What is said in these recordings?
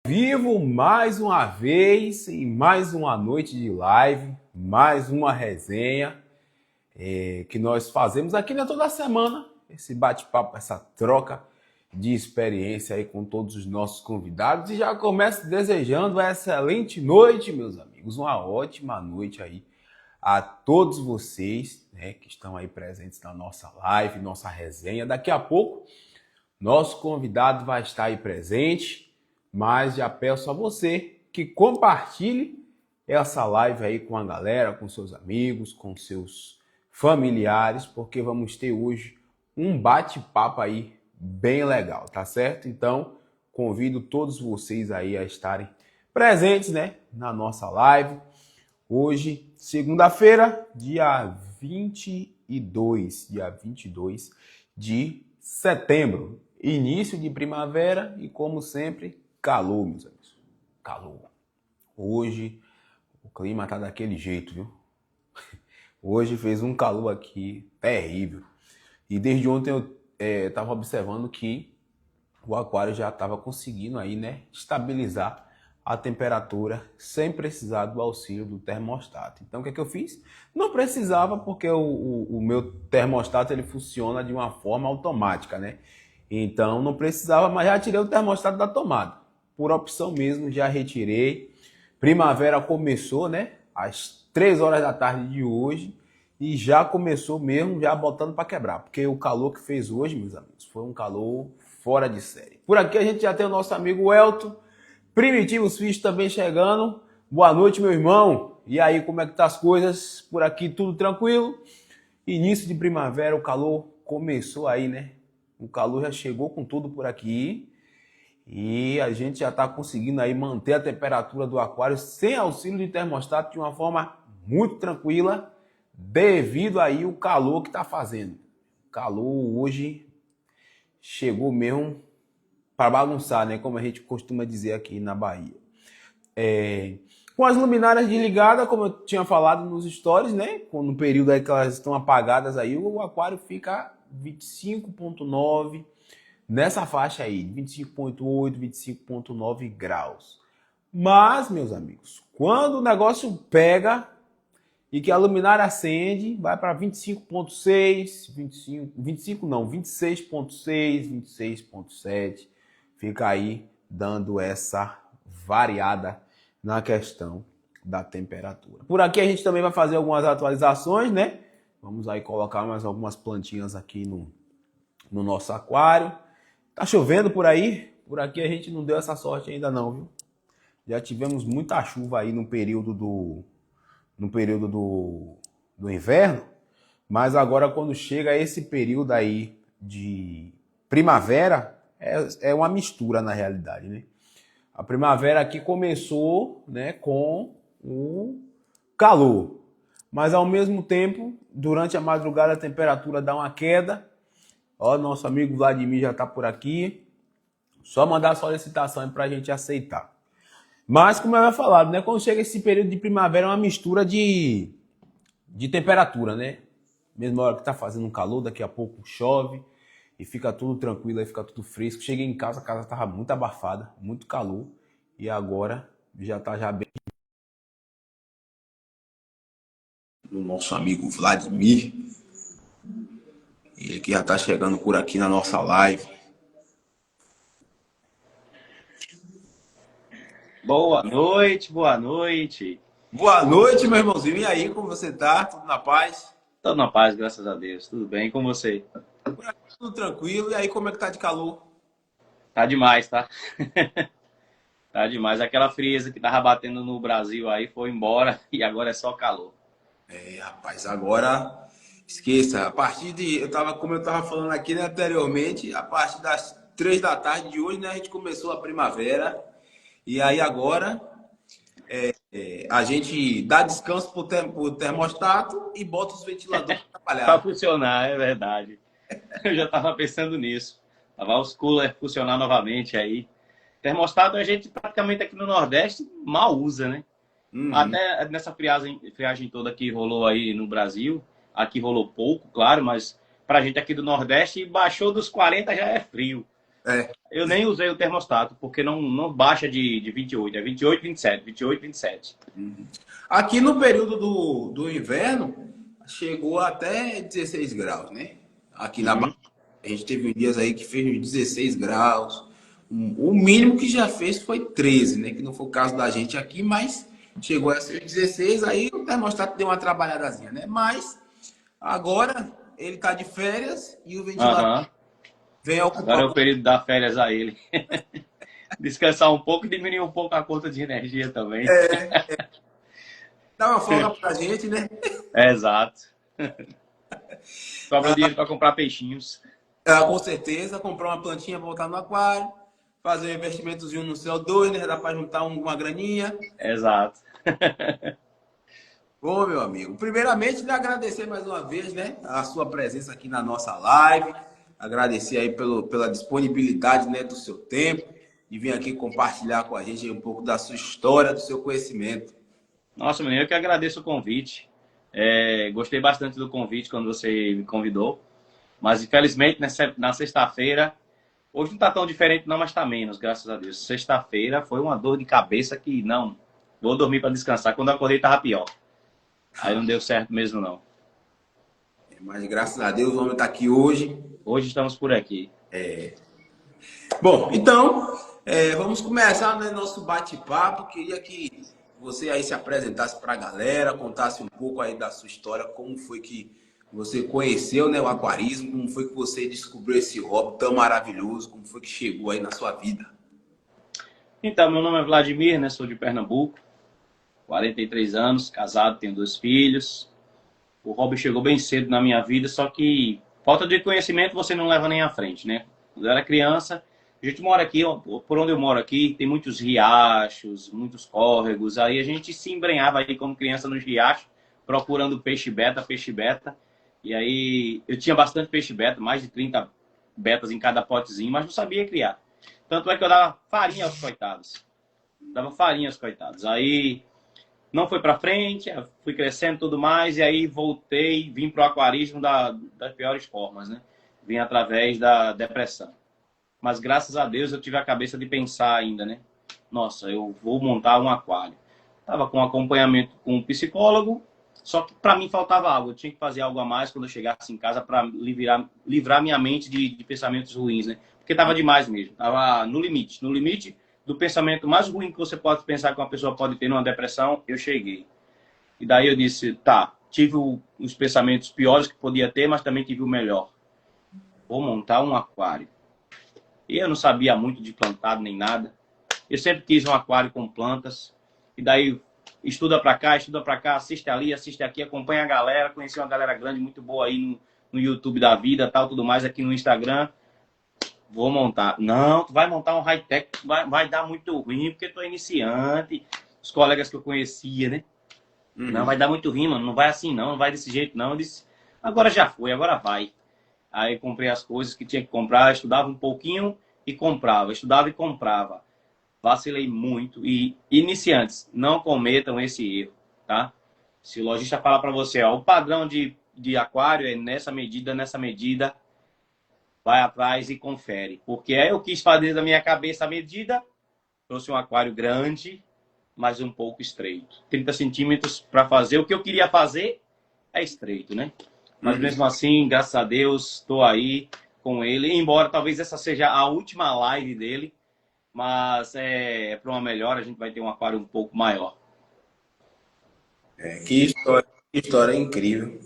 Vivo mais uma vez em mais uma noite de live, mais uma resenha que nós fazemos aqui toda semana, esse bate-papo, essa troca de experiência aí com todos os nossos convidados e já começo desejando uma excelente noite, meus amigos, uma ótima noite aí a todos vocês, né, que estão aí presentes na nossa live, nossa resenha. Daqui a pouco nosso convidado vai estar aí presente. Mas já peço a você que compartilhe essa live aí com a galera, com seus amigos, com seus familiares, porque vamos ter hoje um bate-papo aí bem legal, tá certo? Então, convido todos vocês aí a estarem presentes, né, na nossa live. Hoje, segunda-feira, dia 22 de setembro. Início de primavera e, como sempre, calor, meus amigos. Calor. Hoje o clima tá daquele jeito, viu? Hoje fez um calor aqui terrível. E desde ontem eu estava observando que o aquário já estava conseguindo aí, né, estabilizar a temperatura sem precisar do auxílio do termostato. Então o que é que eu fiz? Não precisava, porque o meu termostato ele funciona de uma forma automática, né? Então não precisava, mas já tirei o termostato da tomada. Por opção mesmo, já retirei. Primavera começou, né? Às 3 horas da tarde de hoje. E já começou mesmo, já botando para quebrar. Porque o calor que fez hoje, meus amigos, foi um calor fora de série. Por aqui a gente já tem o nosso amigo Elton. Primitivos Fish também chegando. Boa noite, meu irmão. E aí, como é que tá as coisas? Por aqui tudo tranquilo? Início de primavera, o calor começou aí, né? O calor já chegou com tudo por aqui. E a gente já está conseguindo aí manter a temperatura do aquário sem auxílio de termostato de uma forma muito tranquila, devido aí o calor que está fazendo. O calor hoje chegou mesmo para bagunçar, né? Como a gente costuma dizer aqui na Bahia. Com as luminárias desligadas, como eu tinha falado nos stories, né? No período aí que elas estão apagadas aí, o aquário fica 25,9 nessa faixa aí, 25,8, 25,9 graus. Mas, meus amigos, quando o negócio pega e que a luminária acende, vai para 25,6, 25 não, 26,6, 26,7, fica aí dando essa variada na questão da temperatura. Por aqui a gente também vai fazer algumas atualizações, né? Vamos aí colocar mais algumas plantinhas aqui no nosso aquário. Tá chovendo por aí? Por aqui a gente não deu essa sorte ainda não, viu? Já tivemos muita chuva aí no período do inverno, mas agora quando chega esse período aí de primavera, é uma mistura na realidade, né? A primavera aqui começou, né, com o calor, mas ao mesmo tempo, durante a madrugada a temperatura dá uma queda. Ó, nosso amigo Vladimir já está por aqui. Só mandar a solicitação para a gente aceitar. Mas, como eu havia falado, né? Quando chega esse período de primavera, é uma mistura de temperatura, né? Mesma hora que está fazendo um calor, daqui a pouco chove e fica tudo tranquilo, aí fica tudo fresco. Cheguei em casa, a casa estava muito abafada, muito calor. E agora já está já bem. O nosso amigo Vladimir. Ele que já está chegando por aqui na nossa live. Boa noite, boa noite. Boa noite, meu irmãozinho. E aí, como você tá? Tudo na paz? Tô na paz, graças a Deus. Tudo bem com você? Por aqui tudo tranquilo. E aí, como é que tá de calor? Tá demais, tá? Tá demais. Aquela frieza que tava batendo no Brasil aí foi embora e agora é só calor. Rapaz, agora esqueça. A partir de. Como eu tava falando aqui, né, anteriormente, a partir das 3 da tarde de hoje, né, a gente começou a primavera. E aí agora a gente dá descanso pro termostato e bota os ventiladores para Pra trabalhar. funcionar, é verdade. Eu já tava pensando nisso. Tava os coolers funcionar novamente aí. Termostato a gente praticamente aqui no Nordeste mal usa, né? Uhum. Até nessa friagem toda que rolou aí no Brasil, aqui rolou pouco, claro, mas pra gente aqui do Nordeste, baixou dos 40 já é frio. É. Eu nem usei o termostato, porque não baixa de 28, é 28, 27, 28, 27. Aqui no período do inverno, chegou até 16 graus, né? Aqui na Bahia, Uhum. a gente teve uns dias aí que fez uns 16 graus. O mínimo que já fez foi 13, né? Que não foi o caso da gente aqui, mas chegou a ser 16, aí o termostato deu uma trabalhadazinha, né? Mas agora ele tá de férias e o ventilador Aham. vem Agora ocupar. é o período da férias a ele. Descansar um pouco e diminuir um pouco a conta de energia também. Dá uma folga pra gente, né? É, exato. Sobra dinheiro para comprar peixinhos. Ah, com certeza, comprar uma plantinha, voltar no aquário, fazer um investimentozinho no CO2, né? Dá para juntar uma graninha. Exato. Bom, meu amigo, primeiramente, lhe agradecer mais uma vez, né? A sua presença aqui na nossa live. Agradecer aí pela disponibilidade, né, do seu tempo e vir aqui compartilhar com a gente aí um pouco da sua história, do seu conhecimento. Nossa, menino, eu que agradeço o convite. Gostei bastante do convite quando você me convidou. Mas, infelizmente, na sexta-feira, hoje não está tão diferente não, mas está menos, graças a Deus. Sexta-feira foi uma dor de cabeça que não, vou dormir para descansar. Quando eu acordei estava pior. Aí não deu certo mesmo não. Mas graças a Deus o homem está aqui hoje. Hoje estamos por aqui. Bom, então, vamos começar, né, nosso bate-papo. Queria que você aí se apresentasse para a galera, contasse um pouco aí da sua história, como foi que você conheceu, né, o aquarismo, como foi que você descobriu esse hobby tão maravilhoso, como foi que chegou aí na sua vida. Então, meu nome é Vladimir, né? Sou de Pernambuco, 43 anos, casado, tenho 2 filhos. O hobby chegou bem cedo na minha vida, só que falta de conhecimento você não leva nem à frente, né? Quando eu era criança, a gente mora aqui, por onde eu moro aqui, tem muitos riachos, muitos córregos. Aí a gente se embrenhava aí como criança nos riachos, procurando peixe beta, peixe beta. E aí eu tinha bastante peixe beta, mais de 30 betas em cada potezinho, mas não sabia criar. Tanto é que eu dava farinha aos coitados. Dava farinha aos coitados. Aí não foi para frente, fui crescendo e tudo mais, e aí voltei, vim pro aquarismo das piores formas, né? Vim através da depressão. Mas graças a Deus eu tive a cabeça de pensar ainda, né? Nossa, eu vou montar um aquário. Tava com acompanhamento com um psicólogo, só que para mim faltava algo. Eu tinha que fazer algo a mais quando eu chegasse em casa para livrar minha mente de pensamentos ruins, né? Porque tava demais mesmo, tava no limite do pensamento mais ruim que você pode pensar que uma pessoa pode ter numa depressão, eu cheguei. E daí eu disse, tá, tive os pensamentos piores que podia ter, mas também tive o melhor. Vou montar um aquário. E eu não sabia muito de plantado nem nada. Eu sempre quis um aquário com plantas. E daí estuda pra cá, assiste ali, assiste aqui, acompanha a galera. Conheci uma galera grande, muito boa aí no YouTube da vida, tal, tudo mais, aqui no Instagram. Vou montar. Não, tu vai montar um high-tech, vai dar muito ruim, porque tu é iniciante. Os colegas que eu conhecia, né? Não, vai dar muito ruim, mano. Não vai assim, não vai desse jeito, não. Eu disse, agora já foi, agora vai. Aí comprei as coisas que tinha que comprar, estudava um pouquinho e comprava. Estudava e comprava. Vacilei muito. E iniciantes, não cometam esse erro, tá? Se o lojista falar para você, ó, o padrão de aquário é nessa medida, vai atrás e confere. Porque aí eu quis fazer da minha cabeça a medida, trouxe um aquário grande, mas um pouco estreito. 30 centímetros para fazer o que eu queria fazer é estreito, né? Mas mesmo assim, graças a Deus, estou aí com ele. Embora talvez essa seja a última live dele, mas para uma melhor, a gente vai ter um aquário um pouco maior. Que história incrível.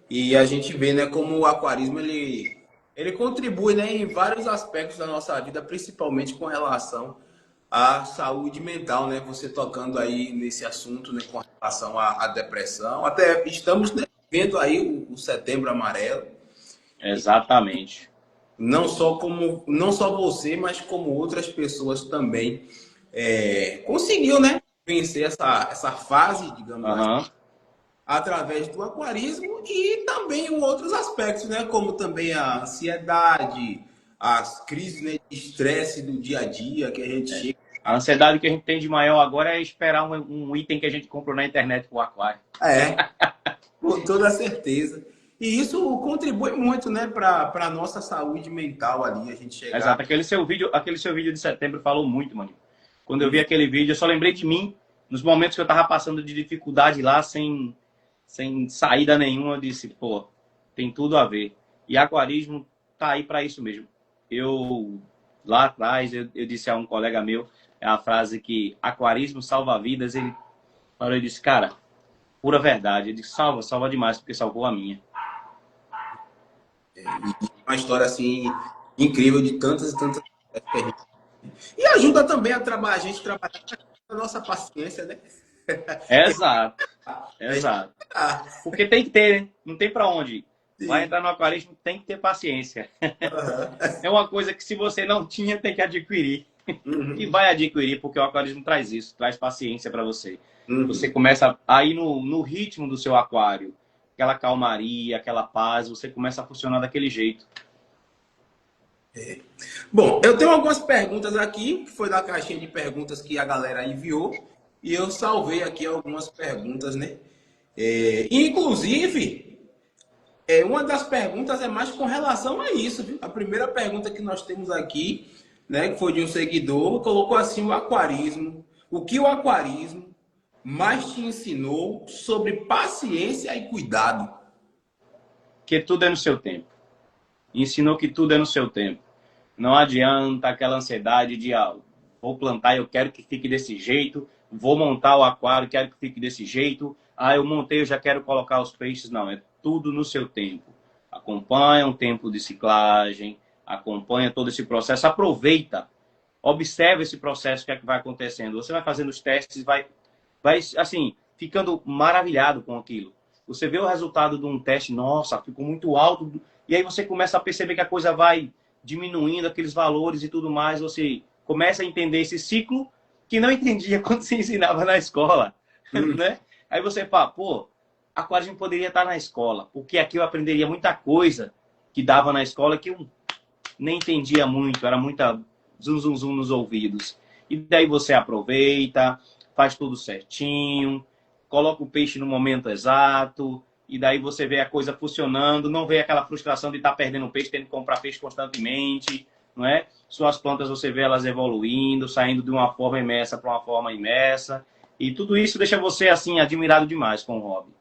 E a gente vê, né, como o aquarismo ele contribui, né, em vários aspectos da nossa vida, principalmente com relação à saúde mental, né? Você tocando aí nesse assunto, né, com relação à depressão. Até estamos, né, vendo aí o Setembro Amarelo. Exatamente. Não só você, mas como outras pessoas também conseguiu, né, vencer essa fase, digamos assim, Uhum. através do aquarismo e também em outros aspectos, né? Como também a ansiedade, as crises, né, de estresse do dia a dia que a gente chega. A ansiedade que a gente tem de maior agora é esperar um item que a gente comprou na internet pro aquário. É, com toda certeza. E isso contribui muito, né, para a nossa saúde mental ali, a gente chegar. Exato, aquele seu vídeo de setembro falou muito, mano. Quando eu vi aquele vídeo, eu só lembrei de mim, nos momentos que eu tava passando de dificuldade lá, sem saída nenhuma, eu disse, pô, tem tudo a ver. E aquarismo tá aí para isso mesmo. Eu, lá atrás, eu disse a um colega meu, é a frase que aquarismo salva vidas, ele falou, eu disse, cara, pura verdade. Ele disse, salva demais, porque salvou a minha. Uma história assim incrível de tantas e tantas coisas que a gente... E ajuda também a gente trabalhar a nossa paciência, né? Exato, A gente... exato. Porque tem que ter, né? Não tem para onde ir. Vai Sim. entrar no aquarismo, tem que ter paciência. Uhum. É uma coisa que se você não tinha, tem que adquirir. E Uhum. vai adquirir, porque o aquarismo traz isso, traz paciência para você. Você Uhum. começa a ir no ritmo do seu aquário, aquela calmaria, aquela paz, você começa a funcionar daquele jeito. Bom, eu tenho algumas perguntas aqui, que foi da caixinha de perguntas que a galera enviou, e eu salvei aqui algumas perguntas, né? Inclusive, uma das perguntas é mais com relação a isso, viu? A primeira pergunta que nós temos aqui, né, que foi de um seguidor, colocou assim o aquarismo. O que o aquarismo mais te ensinou sobre paciência e cuidado? Que tudo é no seu tempo. Ensinou que tudo é no seu tempo. Não adianta aquela ansiedade de vou plantar, eu quero que fique desse jeito, vou montar o aquário, quero que fique desse jeito. Eu montei, eu já quero colocar os peixes. Não, é tudo no seu tempo. Acompanha um tempo de ciclagem, acompanha todo esse processo, aproveita, observa esse processo, o que é que vai acontecendo. Você vai fazendo os testes, vai assim, ficando maravilhado com aquilo. Você vê o resultado de um teste, nossa, ficou muito alto, e aí você começa a perceber que a coisa vai diminuindo aqueles valores e tudo mais, você começa a entender esse ciclo que não entendia quando se ensinava na escola, Hum, né? Aí você fala, pô, aquarismo poderia estar na escola, porque aqui eu aprenderia muita coisa que dava na escola que eu nem entendia muito, era muita zum zum zum nos ouvidos. E daí você aproveita, faz tudo certinho, coloca o peixe no momento exato, e daí você vê a coisa funcionando, não vê aquela frustração de estar perdendo peixe, tendo que comprar peixe constantemente, não é? Suas plantas você vê elas evoluindo, saindo de uma forma imersa para uma forma imersa, e tudo isso deixa você assim admirado demais com o hobby.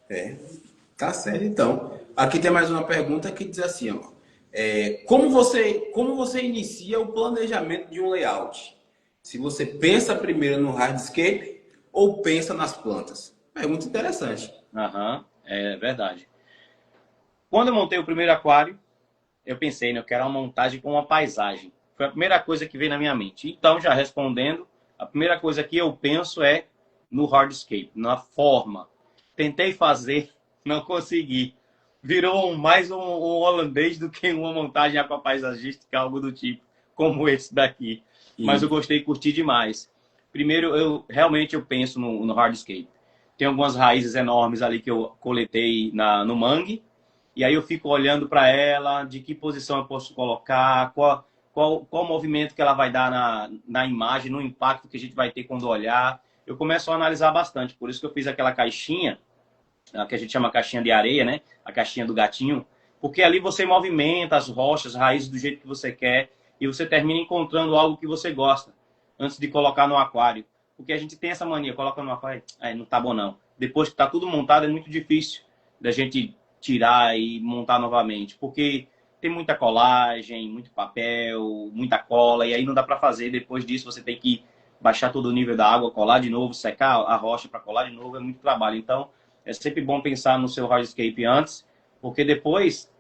é, tá certo então. Aqui tem mais uma pergunta que diz assim, ó. Como você inicia o planejamento de um layout? Se você pensa primeiro no hardscape ou pensa nas plantas? Pergunta interessante. Aham, é verdade. Quando eu montei o primeiro aquário, eu pensei, né, eu quero uma montagem com uma paisagem. Foi a primeira coisa que veio na minha mente. Então, já respondendo, a primeira coisa que eu penso é no hardscape, na forma. Tentei fazer, não consegui. Virou mais um holandês do que uma montagem aquapaisagística, algo do tipo, como esse daqui. Mas eu E, gostei e curti demais. Primeiro, realmente eu penso no hardscape. Tem algumas raízes enormes ali que eu coletei no mangue, e aí eu fico olhando para ela, de que posição eu posso colocar, qual movimento que ela vai dar na imagem, no impacto que a gente vai ter quando olhar. Eu começo a analisar bastante, por isso que eu fiz aquela caixinha, a que a gente chama caixinha de areia, né? A caixinha do gatinho, porque ali você movimenta as rochas, as raízes do jeito que você quer, e você termina encontrando algo que você gosta, antes de colocar no aquário. Porque a gente tem essa mania, coloca no aquário, não tá bom não. Depois que tá tudo montado, é muito difícil da gente tirar e montar novamente, porque tem muita colagem, muito papel, muita cola, e aí não dá para fazer. Depois disso, você tem que baixar todo o nível da água, colar de novo, secar a rocha para colar de novo, é muito trabalho. Então, é sempre bom pensar no seu hardscape antes, porque depois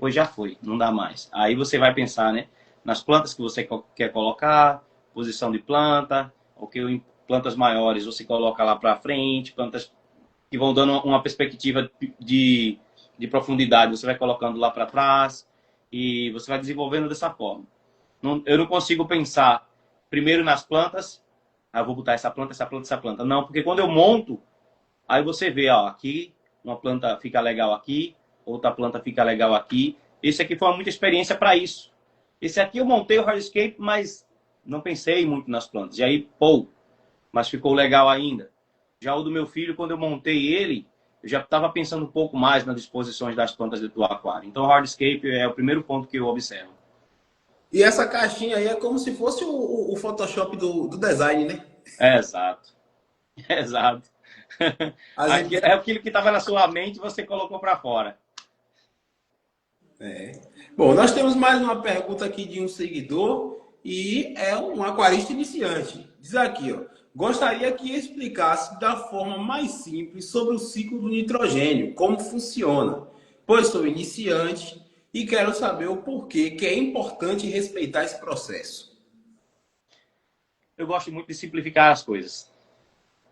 já foi, não dá mais. Aí você vai pensar, né, nas plantas que você quer colocar, posição de planta, ou em plantas maiores você coloca lá para frente, plantas que vão dando uma perspectiva de profundidade, você vai colocando lá para trás e você vai desenvolvendo dessa forma. Eu não consigo pensar primeiro nas plantas, eu vou botar essa planta, essa planta, essa planta. Não, porque quando eu monto, aí você vê, ó, aqui uma planta fica legal aqui, outra planta fica legal aqui. Esse aqui foi muita experiência para isso. Esse aqui eu montei o hardscape, mas não pensei muito nas plantas. E aí, pô, mas ficou legal ainda. Já o do meu filho, quando eu montei ele, eu já estava pensando um pouco mais nas disposições das plantas dentro do aquário. Então, o hardscape é o primeiro ponto que eu observo. E essa caixinha aí é como se fosse o Photoshop do design, né? É, exato. Exato. A gente Aqui, é aquilo que estava na sua mente, você colocou para fora. Bom, nós temos mais uma pergunta aqui de um seguidor e é um aquarista iniciante. Diz aqui, ó, gostaria que explicasse da forma mais simples sobre o ciclo do nitrogênio, como funciona, pois sou iniciante e quero saber o porquê que é importante respeitar esse processo. Eu gosto muito de simplificar as coisas.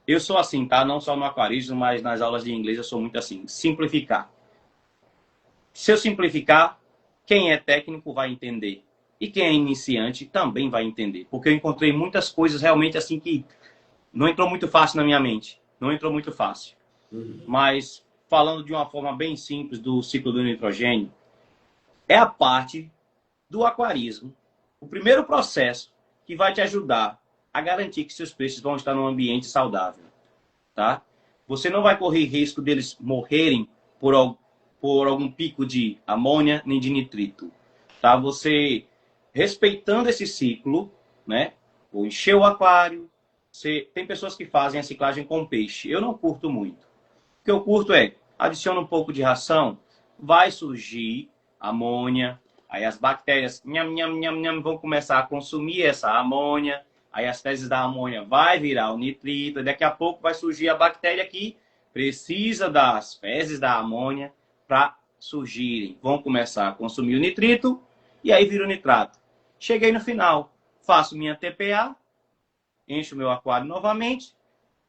Eu sou assim, tá? Não só no aquarismo, mas nas aulas de inglês eu sou muito assim. Simplificar. Se eu simplificar, quem é técnico vai entender. E quem é iniciante também vai entender. Porque eu encontrei muitas coisas realmente assim que não entrou muito fácil na minha mente. Não entrou muito fácil. Mas, falando de uma forma bem simples do ciclo do nitrogênio, é a parte do aquarismo, o primeiro processo que vai te ajudar a garantir que seus peixes vão estar num ambiente saudável, tá? Você não vai correr risco deles morrerem por algum pico de amônia nem de nitrito, tá? Você, respeitando esse ciclo, né? Ou encher o aquário. Tem pessoas que fazem a ciclagem com peixe. Eu não curto muito. O que eu curto é, adiciona um pouco de ração, vai surgir amônia, aí as bactérias nham, nham, nham, nham, vão começar a consumir essa amônia, aí as fezes da amônia vai virar o nitrito, e daqui a pouco vai surgir a bactéria que precisa das fezes da amônia para surgirem. Vão começar a consumir o nitrito e aí vira o nitrato. Cheguei no final, faço minha TPA, encho meu aquário novamente.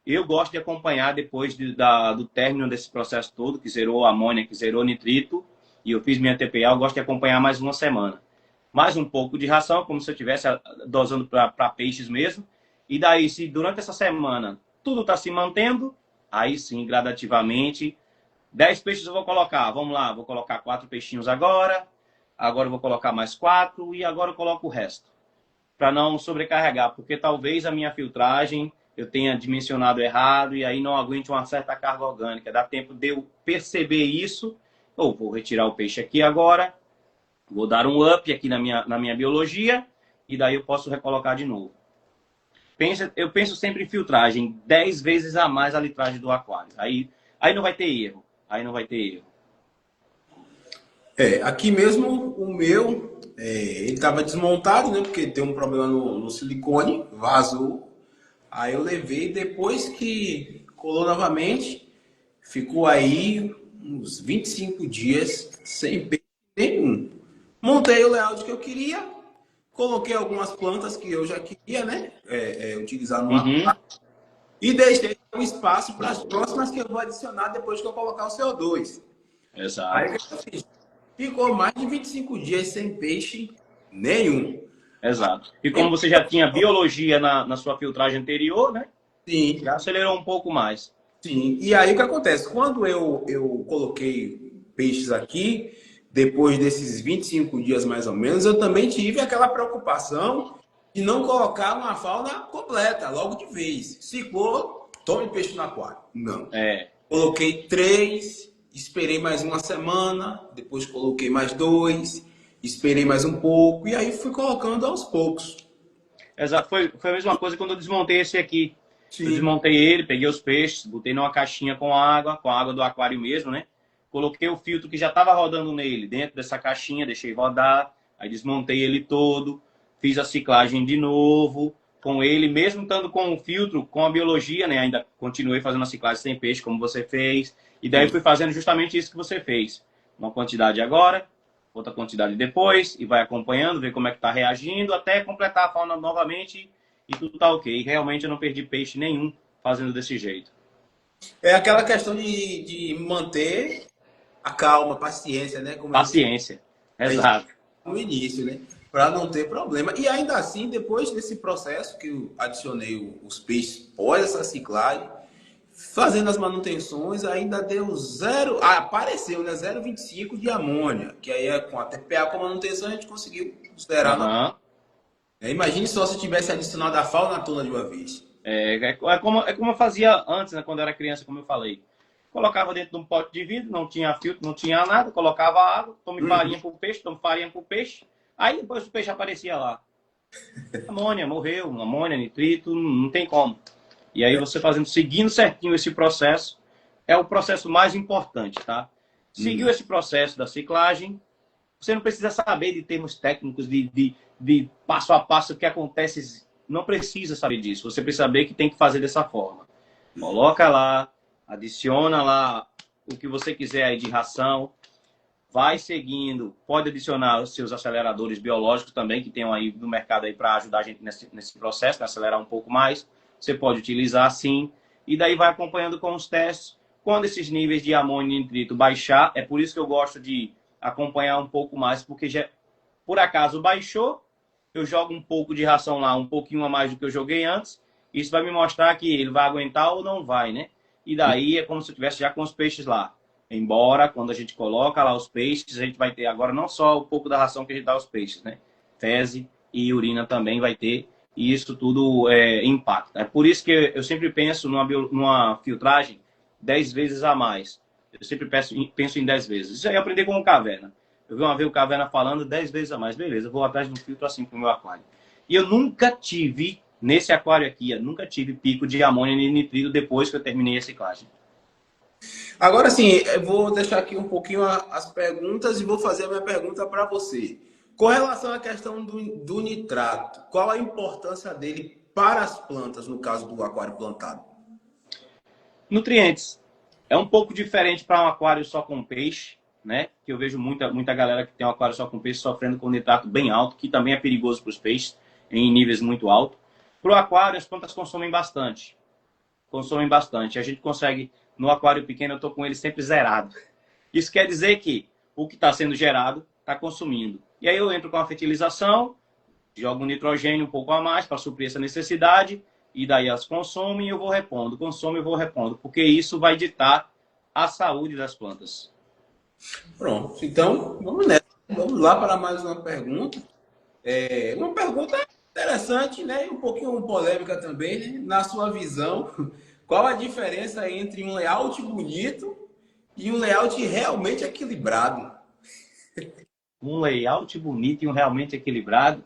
Eu gosto de acompanhar depois do término desse processo todo, que zerou a amônia, que zerou o nitrito, e eu fiz minha TPA, eu gosto de acompanhar mais uma semana. Mais um pouco de ração, como se eu estivesse dosando para peixes mesmo. E daí, se durante essa semana tudo está se mantendo, aí sim, gradativamente, 10 peixes eu vou colocar. Vamos lá, vou colocar 4 peixinhos agora eu vou colocar mais 4 e agora eu coloco o resto. Para não sobrecarregar, porque talvez a minha filtragem eu tenha dimensionado errado e aí não aguente uma certa carga orgânica. Dá tempo de eu perceber isso. Ou vou retirar o peixe aqui agora, vou dar um up aqui na minha biologia e daí eu posso recolocar de novo. Eu penso sempre em filtragem, 10 vezes a mais a litragem do aquário. Aí não vai ter erro. Aí não vai ter erro. Aqui mesmo o meu, ele estava desmontado, né? Porque tem um problema no silicone, vazou. Aí eu levei, depois que colou novamente, ficou aí uns 25 dias sem peixe nenhum. Montei o layout que eu queria, coloquei algumas plantas que eu já queria, né? Utilizar no Uhum. aquário. E deixei um espaço para as próximas que eu vou adicionar depois que eu colocar o CO2. Aí Exato. o que eu fiz? Ficou mais de 25 dias sem peixe nenhum. Exato. E como você já tinha biologia na sua filtragem anterior, né? Sim, Já acelerou um pouco mais. sim. E aí o que acontece? Quando eu coloquei peixes aqui, depois desses 25 dias mais ou menos, eu também tive aquela preocupação de não colocar uma fauna completa, logo de vez. Ciclou, tome peixe no aquário. Não. É. Coloquei 3, esperei mais uma semana, depois coloquei mais 2, esperei mais um pouco, e aí fui colocando aos poucos. Exato. Foi a mesma coisa quando eu desmontei esse aqui. Eu Sim. desmontei ele, peguei os peixes, botei numa caixinha com a água do aquário mesmo, né? Coloquei o filtro que já estava rodando nele dentro dessa caixinha, deixei rodar, aí desmontei ele todo, fiz a ciclagem de novo com ele, mesmo estando com o filtro, com a biologia, né? Ainda continuei fazendo a ciclagem sem peixe, como você fez, e daí fui fazendo justamente isso que você fez. Uma quantidade agora, outra quantidade depois, e vai acompanhando, ver como é que está reagindo, até completar a fauna novamente e tudo tá ok. Realmente eu não perdi peixe nenhum fazendo desse jeito. É aquela questão de manter a calma, a paciência, né? Como Paciência. a gente Exato. no início, né? Para não ter problema. E ainda assim, depois desse processo que eu adicionei os peixes pós essa ciclagem, fazendo as manutenções, ainda deu zero. Apareceu, né? 0,25 de amônia, que aí é com a TPA com a manutenção a gente conseguiu zerar. Uhum. Imagine só se tivesse adicionado a fauna tona de uma vez. É como eu fazia antes, né, quando eu era criança, como eu falei. colocava dentro de um pote de vidro, não tinha filtro, não tinha nada, colocava água, tome farinha pro peixe, tome farinha pro peixe. Aí depois o peixe aparecia lá. Amônia, morreu, amônia, nitrito, não tem como. E aí você seguindo certinho esse processo, é o processo mais importante, tá? Seguiu esse processo da ciclagem, você não precisa saber de termos técnicos, de passo a passo o que acontece, não precisa saber disso. Você precisa saber que tem que fazer dessa forma. Coloca lá, adiciona lá o que você quiser aí de ração, vai seguindo, pode adicionar os seus aceleradores biológicos também, que tenham aí no mercado aí para ajudar a gente nesse processo, né? Acelerar um pouco mais. Você pode utilizar sim, e daí vai acompanhando com os testes. Quando esses níveis de amônio e nitrito baixar, é por isso que eu gosto de acompanhar um pouco mais, porque já, por acaso baixou, eu jogo um pouco de ração lá, um pouquinho a mais do que eu joguei antes, isso vai me mostrar que ele vai aguentar ou não vai, né? E daí é como se eu estivesse já com os peixes lá. Embora, quando a gente coloca lá os peixes, a gente vai ter agora não só um pouco da ração que a gente dá aos peixes, né? Fezes e urina também vai ter, e isso tudo impacta. É por isso que eu sempre penso numa filtragem 10 vezes a mais. Eu sempre penso em 10 vezes. Isso aí eu aprendi com o Caverna. Eu vi uma vez o Caverna falando 10 vezes a mais. Beleza, eu vou atrás de um filtro assim pro meu aquário. E eu nunca tive, nesse aquário aqui, eu nunca tive pico de amônia e nitrito depois que eu terminei a ciclagem. Agora sim, eu vou deixar aqui um pouquinho as perguntas e vou fazer a minha pergunta para você. Com relação à questão do nitrato, qual a importância dele para as plantas, no caso do aquário plantado? Nutrientes. É um pouco diferente para um aquário só com peixe, né? Que eu vejo muita galera que tem um aquário só com peixe sofrendo com nitrato bem alto, que também é perigoso para os peixes, em níveis muito altos. Para o aquário, as plantas consomem bastante. Consomem bastante. A gente consegue, no aquário pequeno, eu estou com ele sempre zerado. Isso quer dizer que o que está sendo gerado está consumindo. E aí eu entro com a fertilização, jogo um nitrogênio um pouco a mais para suprir essa necessidade, e daí elas consomem e eu vou repondo. Consome e eu vou repondo, porque isso vai ditar a saúde das plantas. Pronto, então vamos nessa. Vamos lá para mais uma pergunta. Uma pergunta interessante, né? E um pouquinho polêmica também, né? Na sua visão, qual a diferença entre um layout bonito e um layout realmente equilibrado? Um layout bonito e um realmente equilibrado.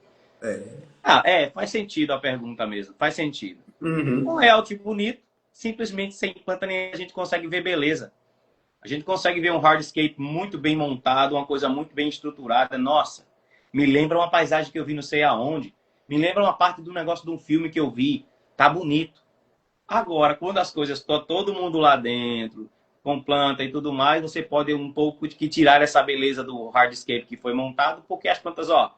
Faz sentido a pergunta mesmo, faz sentido. Um Uhum. layout bonito, simplesmente sem planta nem a gente consegue ver beleza. A gente consegue ver um hardscape muito bem montado, uma coisa muito bem estruturada. Nossa, me lembra uma paisagem que eu vi não sei aonde. Me lembra uma parte do negócio de um filme que eu vi. Tá bonito. Agora, quando as coisas estão todo mundo lá dentro, com planta e tudo mais, você pode um pouco que tirar essa beleza do hardscape que foi montado, porque as plantas, ó,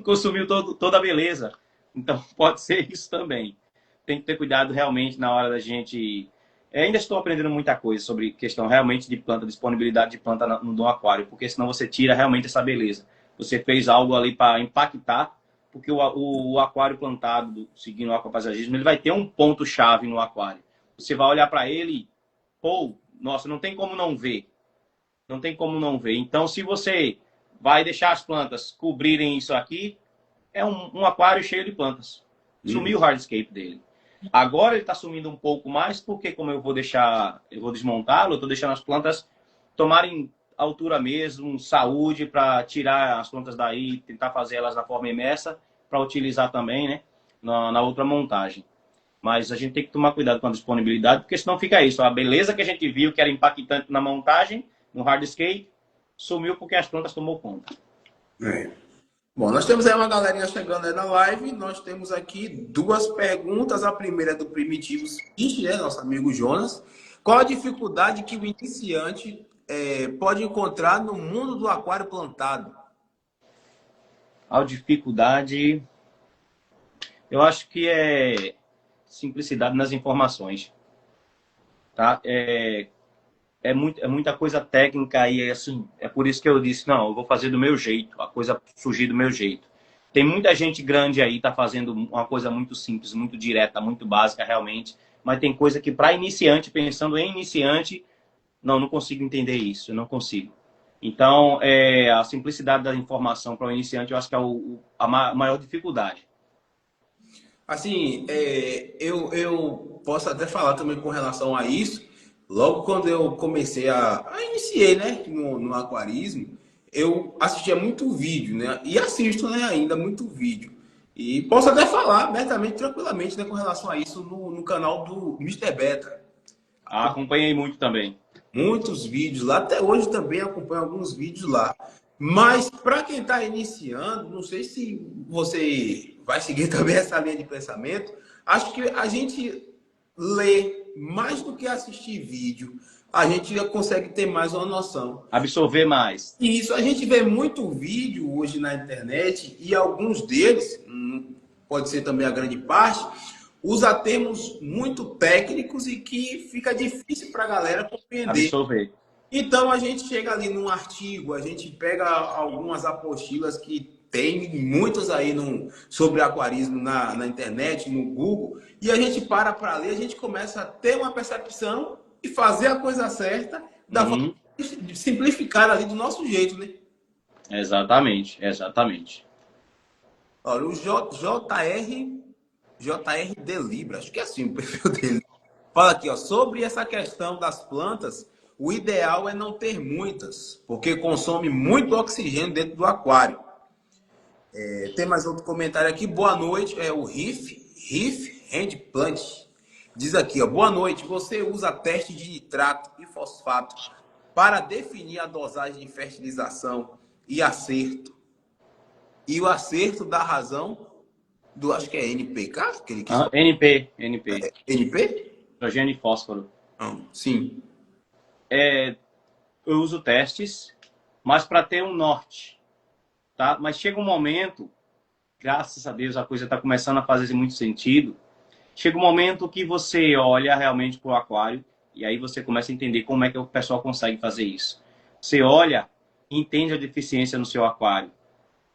consumiu toda a beleza. Então, pode ser isso também. Tem que ter cuidado realmente na hora da gente. Ainda estou aprendendo muita coisa sobre questão realmente de planta, disponibilidade de planta no aquário, porque senão você tira realmente essa beleza. Você fez algo ali para impactar, porque o aquário plantado, seguindo o aquapaisagismo, ele vai ter um ponto-chave no aquário. Você vai olhar para ele e, pô, nossa, não tem como não ver. Não tem como não ver. Então, se você vai deixar as plantas cobrirem isso aqui, é um aquário cheio de plantas. Sumiu o hardscape dele. Agora ele está sumindo um pouco mais, porque como eu vou desmontá-lo, eu estou deixando as plantas tomarem altura mesmo, saúde, para tirar as plantas daí, tentar fazer elas na forma imersa, para utilizar também, né, na outra montagem. Mas a gente tem que tomar cuidado com a disponibilidade, porque senão fica isso. A beleza que a gente viu, que era impactante na montagem, no hardscape, sumiu porque as plantas tomou conta. Bom, nós temos aí uma galerinha chegando aí na live. Nós temos aqui duas perguntas. A primeira é do Primitivo Seguinte, né? Nosso amigo Jonas. Qual a dificuldade que o iniciante pode encontrar no mundo do aquário plantado? A dificuldade, eu acho que é simplicidade nas informações. Tá? Muita coisa técnica aí, assim, é por isso que eu disse, não, eu vou fazer do meu jeito, a coisa surgir do meu jeito. Tem muita gente grande aí, tá fazendo uma coisa muito simples, muito direta, muito básica realmente, mas tem coisa que para iniciante, pensando em iniciante, não consigo entender isso, eu não consigo. Então, a simplicidade da informação para o iniciante, eu acho que é a maior dificuldade. Assim, eu posso até falar também com relação a isso, Logo quando eu comecei iniciei, né, no aquarismo, eu assistia muito vídeo, né, e assisto, né, ainda muito vídeo. E posso até falar abertamente, tranquilamente, né, com relação a isso no canal do Mister Beta. Ah, acompanhei muito também. Muitos vídeos lá, até hoje também acompanho alguns vídeos lá. Mas para quem está iniciando, não sei se você vai seguir também essa linha de pensamento, acho que a gente lê mais do que assistir vídeo, a gente já consegue ter mais uma noção. Absorver mais. E isso, a gente vê muito vídeo hoje na internet e alguns deles, pode ser também a grande parte, usa termos muito técnicos e que fica difícil para a galera compreender. Absorver. Então a gente chega ali num artigo, a gente pega algumas apostilas que tem muitas aí sobre aquarismo na internet, no Google, e a gente para ler, a gente começa a ter uma percepção e fazer a coisa certa da forma simplificada ali do nosso jeito, né? Exatamente, exatamente. Olha, o JR de Libra, acho que é assim o perfil dele. Fala aqui, ó, sobre essa questão das plantas, o ideal é não ter muitas, porque consome muito oxigênio dentro do aquário. Tem mais outro comentário aqui. Boa noite, é o Riff Hand Plant. Diz aqui, ó, boa noite. Você usa teste de nitrato e fosfato para definir a dosagem de fertilização e acerto. E o acerto da razão do, acho que é NPK, que ele quis falar. NP. NP? Nitrogênio e fósforo. Sim. Eu uso testes, mas para ter um norte, tá? Mas chega um momento, graças a Deus a coisa está começando a fazer muito sentido. Chega um momento que você olha realmente para o aquário e aí você começa a entender como é que o pessoal consegue fazer isso. Você olha e entende a deficiência no seu aquário.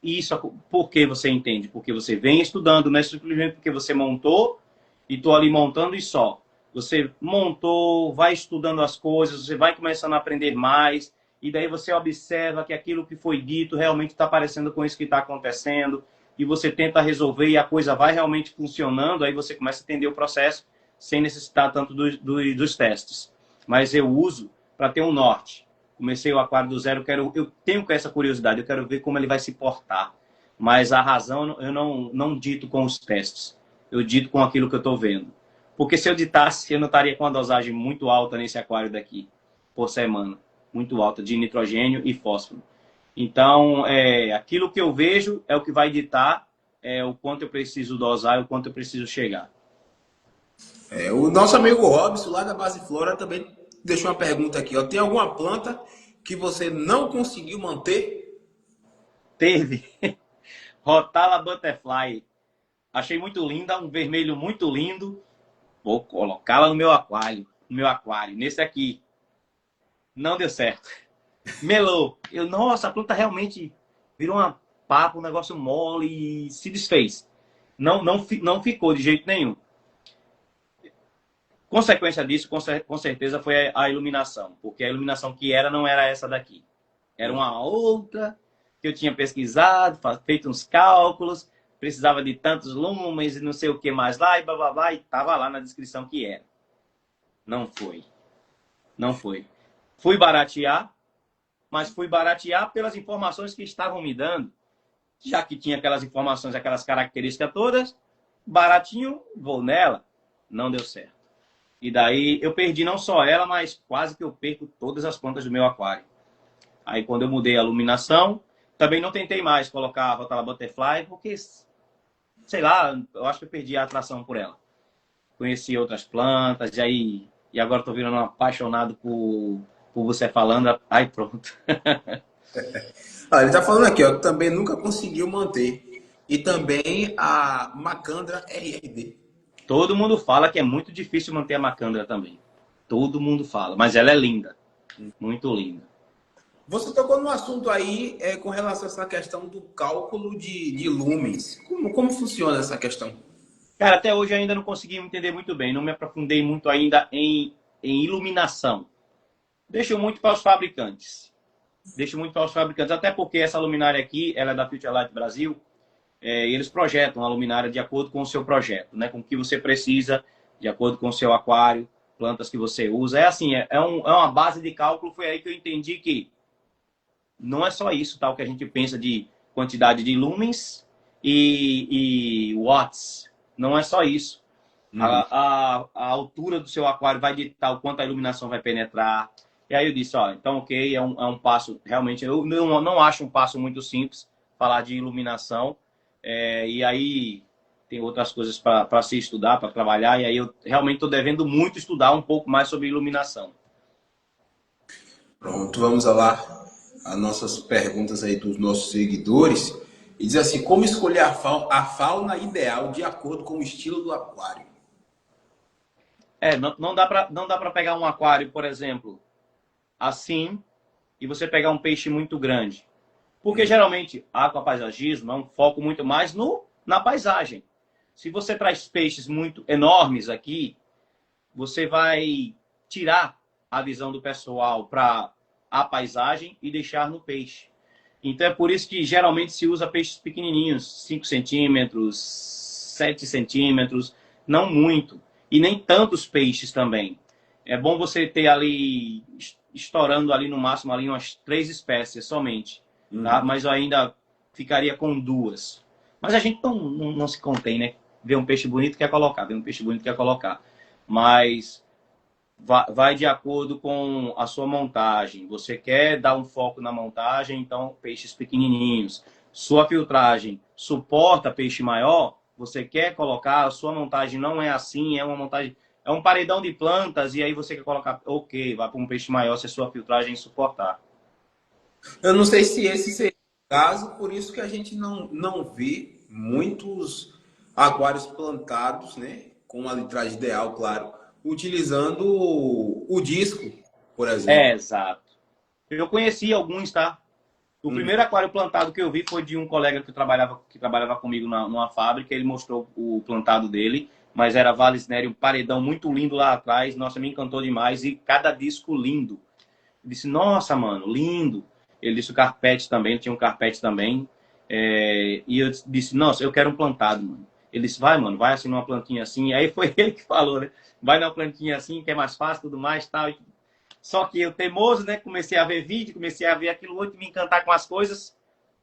E isso, por que você entende? Porque você vem estudando, não é simplesmente porque você montou e estou ali montando e só. Você montou, vai estudando as coisas, você vai começando a aprender mais, e daí você observa que aquilo que foi dito realmente está parecendo com isso que está acontecendo, e você tenta resolver e a coisa vai realmente funcionando, aí você começa a entender o processo sem necessitar tanto dos testes. Mas eu uso para ter um norte. Comecei o aquário do zero, eu tenho essa curiosidade, eu quero ver como ele vai se portar. Mas a razão eu não dito com os testes, eu dito com aquilo que eu estou vendo. Porque se eu ditasse, eu não estaria com uma dosagem muito alta nesse aquário daqui, por semana. Muito alta, de nitrogênio e fósforo. Então, aquilo que eu vejo é o que vai ditar o quanto eu preciso dosar e o quanto eu preciso chegar. O nosso amigo Robson, lá da Base Flora, também deixou uma pergunta aqui. Ó. Tem alguma planta que você não conseguiu manter? Teve. Rotala Butterfly. Achei muito linda, um vermelho muito lindo. Vou colocá-la no meu aquário. Nesse aqui. Não deu certo. Melou. Nossa, a planta realmente virou uma papa, um negócio mole e se desfez. Não ficou de jeito nenhum. Consequência disso, com certeza, foi a iluminação. Porque a iluminação que não era essa daqui. Era uma outra que eu tinha pesquisado, feito uns cálculos, precisava de tantos lumens e não sei o que mais lá, e bababá, e estava lá na descrição que era. Não foi. Não foi. Fui baratear, mas fui baratear pelas informações que estavam me dando. Já que tinha aquelas informações, aquelas características todas, baratinho, vou nela. Não deu certo. E daí eu perdi não só ela, mas quase que eu perco todas as plantas do meu aquário. Aí quando eu mudei a iluminação, também não tentei mais colocar a Rotala Butterfly, porque, sei lá, eu acho que eu perdi a atração por ela. Conheci outras plantas, e agora estou virando um apaixonado por você falando. Aí pronto. Ele está falando aqui, ó, que também nunca conseguiu manter. E também a Macandra RRD. Todo mundo fala que é muito difícil manter a macandra também. Todo mundo fala, mas ela é linda. Muito linda. Você tocou no assunto aí com relação a essa questão do cálculo de lumens. Como funciona essa questão? Cara, até hoje ainda não consegui entender muito bem. Não me aprofundei muito ainda em iluminação. Deixo muito para os fabricantes. Até porque essa luminária aqui, ela é da Future Light Brasil. Eles projetam a luminária de acordo com o seu projeto, né? Com o que você precisa, de acordo com o seu aquário, plantas que você usa. É assim, é uma base de cálculo. Foi aí que eu entendi que não é só isso, tá? O que a gente pensa de quantidade de lumens e watts. Não é só isso. Uhum. A altura do seu aquário vai ditar o quanto a iluminação vai penetrar. E aí eu disse, ó, então ok, é um passo, realmente, eu não acho um passo muito simples falar de iluminação. E aí tem outras coisas para se estudar, para trabalhar, e aí eu realmente estou devendo muito estudar um pouco mais sobre iluminação. Pronto, vamos lá as nossas perguntas aí dos nossos seguidores. E diz assim, como escolher a fauna ideal de acordo com o estilo do aquário? Não dá para pegar um aquário, por exemplo, assim, e você pegar um peixe muito grande. Porque geralmente aquapaisagismo é um foco muito mais na paisagem. Se você traz peixes muito enormes aqui, você vai tirar a visão do pessoal para a paisagem e deixar no peixe. Então é por isso que geralmente se usa peixes pequenininhos, 5 centímetros, 7 centímetros, não muito. E nem tantos peixes também. É bom você ter ali, estourando ali no máximo ali umas 3 espécies somente. Tá? Uhum. Mas eu ainda ficaria com 2. Mas a gente não se contém, né? Vê um peixe bonito quer colocar, vê um peixe bonito quer colocar. Mas vai de acordo com a sua montagem. Você quer dar um foco na montagem, então peixes pequenininhos. Sua filtragem suporta peixe maior, você quer colocar, a sua montagem não é assim, é uma montagem, é um paredão de plantas, e aí você quer colocar, ok, vai para um peixe maior se a sua filtragem suportar. Eu não sei se esse seria o caso, por isso que a gente não vê muitos aquários plantados, né? Com uma litragem ideal, claro, utilizando o disco, por exemplo. Exato. Eu conheci alguns, tá? O Uhum. primeiro aquário plantado que eu vi foi de um colega que trabalhava comigo numa fábrica. Ele mostrou o plantado dele, mas era Vallisneria, um paredão muito lindo lá atrás. Nossa, me encantou demais. E cada disco lindo. Eu disse, nossa, mano, lindo. Ele disse o carpete também, ele tinha um carpete também. E eu disse, nossa, eu quero um plantado, mano. Ele disse, vai, mano, vai assim numa plantinha assim. Aí foi ele que falou, né? Vai numa plantinha assim, que é mais fácil, tudo mais, tal. Só que eu, teimoso, né? Comecei a ver vídeo, comecei a ver aquilo outro, me encantar com as coisas.